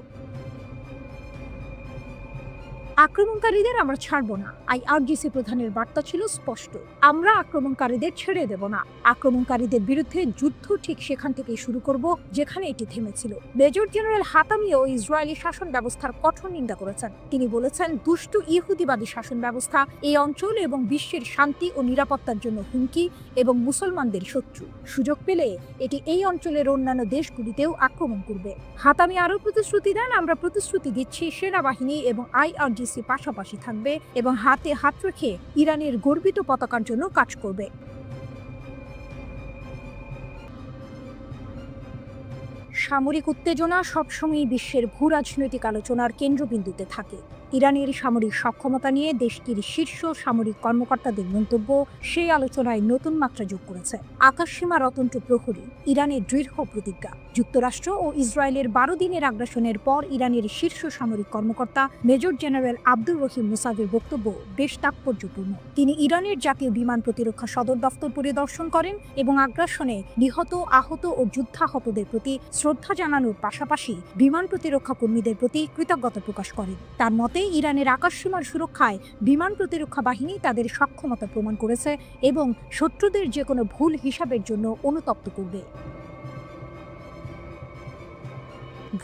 আক্রমণকারীদের আমরা ছাড়ব না। IRGC প্রধানের বার্তা ছিল স্পষ্ট, আমরা আক্রমণকারীদের ছেড়ে দেব না। আক্রমণকারীদের বিরুদ্ধে যুদ্ধ ঠিক সেখান থেকেই শুরু করব যেখানে এটি থেমেছিল। মেজর জেনারেল হাতামিও ইসরায়েলি শাসন ব্যবস্থার কঠোর নিন্দা করেছেন। তিনি বলেছেন, দুষ্ট ইহুদিবাদী শাসন ব্যবস্থা এই অঞ্চল এবং বিশ্বের শান্তি ও নিরাপত্তার জন্য হুমকি এবং মুসলমানদের শত্রু। সুযোগ পেলে এটি এই অঞ্চলের অন্যান্য দেশগুলিতেও আক্রমণ করবে। হাতামি আরও প্রতিশ্রুতি দেন, আমরা প্রতিশ্রুতি দিচ্ছি সেনাবাহিনী এবং IRGC পাশাপাশি থাকবে এবং হাতে হাত রেখে ইরানের গর্বিত পতাকার জন্য কাজ করবে। সামরিক উত্তেজনা সবসময় বিশ্বের ভূ রাজনৈতিক আলোচনার কেন্দ্রবিন্দুতে থাকে। ইরানের সামরিক সক্ষমতা নিয়ে দেশটির শীর্ষ সামরিক কর্মকর্তাদের মন্তব্য সেই আলোচনায় নতুন মাত্রা যোগ করেছে। আকাশসীমার অতন্ত্র প্রহরী, ইরানের দৃঢ় প্রতিজ্ঞা। যুক্তরাষ্ট্র ও ইসরায়েলের 12 দিনের আগ্রাসনের পর ইরানের শীর্ষ সামরিক কর্মকর্তা মেজর জেনারেল আব্দুর রহিম মুসাভির বক্তব্য বেশ তাৎপর্যপূর্ণ। তিনি ইরানের জাতীয় বিমান প্রতিরক্ষা সদর দফতর পরিদর্শন করেন এবং আগ্রাসনে নিহত, আহত ও যুদ্ধাহতদের প্রতি শ্রদ্ধা জানানোর পাশাপাশি বিমান প্রতিরক্ষা কর্মীদের প্রতি কৃতজ্ঞতা প্রকাশ করেন। তার মতে, ইরানের আকাশসীমার সুরক্ষায় বিমান প্রতিরক্ষা বাহিনী তাদের সক্ষমতা প্রমাণ করেছে এবং শত্রুদের যে কোনো ভুল হিসাবের জন্য অনুতপ্ত করবে।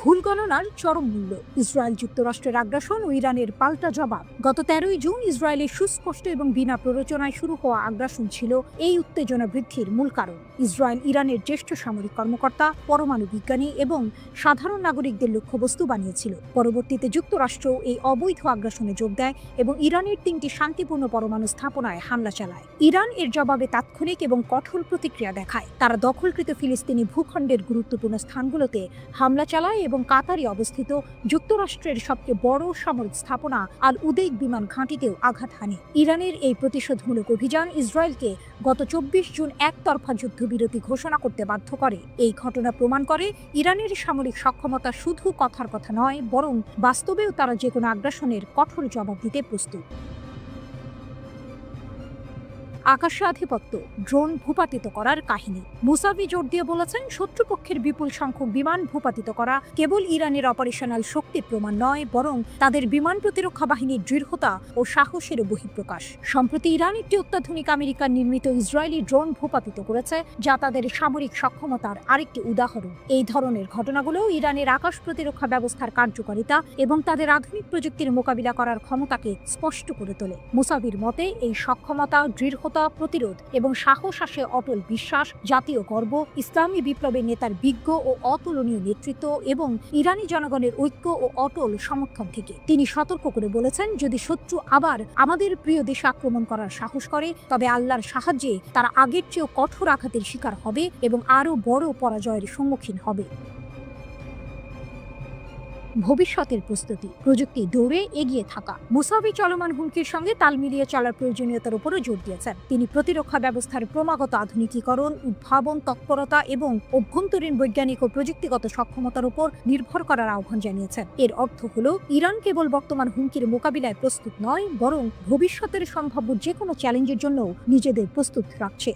ভুল গণনার চরম মূল্য, ইসরায়েল যুক্তরাষ্ট্রের আগ্রাসন ও ইরানের পাল্টা জবাব। গত 13ই জুন ইসরায়েলের সুস্পষ্ট এবং বিনা প্ররোচনায় শুরু হওয়া আগ্রাসন ছিল এই উত্তেজনা বৃদ্ধির মূল কারণ। ইসরায়েল ইরানের জ্যেষ্ঠ সামরিক কর্মকর্তা, পরমাণু বিজ্ঞানী এবং সাধারণ নাগরিকদের লক্ষ্যবস্তু বানিয়েছিল। পরবর্তীতে যুক্তরাষ্ট্র এই অবৈধ আগ্রাসনে যোগ দেয় এবং ইরানের 3টি শান্তিপূর্ণ পরমাণু স্থাপনায় হামলা চালায়। ইরান এর জবাবে তাৎক্ষণিক এবং কঠোর প্রতিক্রিয়া দেখায়। তারা দখলকৃত ফিলিস্তিনি ভূখণ্ডের গুরুত্বপূর্ণ স্থানগুলোতে হামলা চালায় এবং কাতারে অবস্থিত যুক্তরাষ্ট্রের সবচেয়ে বড় সামরিক স্থাপনা আল উদেইদ বিমান ঘাঁটিতেও আঘাত হানে। ইরানের এই প্রতিশোধমূলক অভিযান ইসরায়েলকে গত 24 জুন একতরফা যুদ্ধবিরতি ঘোষণা করতে বাধ্য করে। এই ঘটনা প্রমাণ করে ইরানের সামরিক সক্ষমতা শুধু কথার কথা নয়, বরং বাস্তবেও তারা যে কোনো আগ্রাসনের কঠোর জবাব দিতে প্রস্তুত। আকাশে আধিপত্য, ড্রোন ভূপাতিত করার কাহিনী। মুসাভি জোর দিয়ে বলেছেন, শত্রুপক্ষের বিপুল সংখ্যক বিমান ভূপাতিত করা কেবল ইরানের অপারেশনাল শক্তির প্রমাণ নয়, বরং তাদের বিমান প্রতিরক্ষা বাহিনীর দৃঢ়তা ও সাহসের বহিঃপ্রকাশ। সম্প্রতি ইরান একটি অত্যাধুনিক আমেরিকান নির্মিত ইসরায়েলি ড্রোন ভূপাতিত করেছে, যা তাদের সামরিক সক্ষমতার আরেকটি উদাহরণ। এই ধরনের ঘটনাগুলো ইরানের আকাশ প্রতিরক্ষা ব্যবস্থার কার্যকারিতা এবং তাদের আধুনিক প্রযুক্তির মোকাবিলা করার ক্ষমতাকে স্পষ্ট করে তোলে। মুসাভির মতে, এই সক্ষমতা, দৃঢ়তা সক্ষমতা, প্রতিরোধ এবং সাহস আসে অটল বিশ্বাস, জাতীয় গর্ব, ইসলামী বিপ্লবের নেতার বিজ্ঞ ও অতুলনীয় নেতৃত্ব এবং ইরানি জনগণের ঐক্য ও অটল সমর্থন থেকে। তিনি সতর্ক করে বলেছেন, যদি শত্রু আবার আমাদের প্রিয় দেশে আক্রমণ করার সাহস করে, তবে আল্লাহর সাহায্যে তারা আগের চেয়েও কঠোর আঘাতের শিকার হবে এবং আরও বড় পরাজয়ের সম্মুখীন হবে। ভবিষ্যতের প্রস্তুতি, প্রযুক্তি দৌড়ে এগিয়ে থাকা। মুসাবি চলমান হুমকির সঙ্গে তাল মিলিয়ে চলার প্রয়োজনীয়তার উপরও জোর দিয়েছেন। তিনি প্রতিরক্ষা ব্যবস্থার ক্রমাগত আধুনিকীকরণ, উদ্ভাবন, তৎপরতা এবং অভ্যন্তরীণ বৈজ্ঞানিক ও প্রযুক্তিগত সক্ষমতার উপর নির্ভর করার আহ্বান জানিয়েছেন। এর অর্থ হল, ইরান কেবল বর্তমান হুমকির মোকাবিলায় প্রস্তুত নয়, বরং ভবিষ্যতের সম্ভাব্য যে কোনো চ্যালেঞ্জের জন্য নিজেদের প্রস্তুত রাখছে।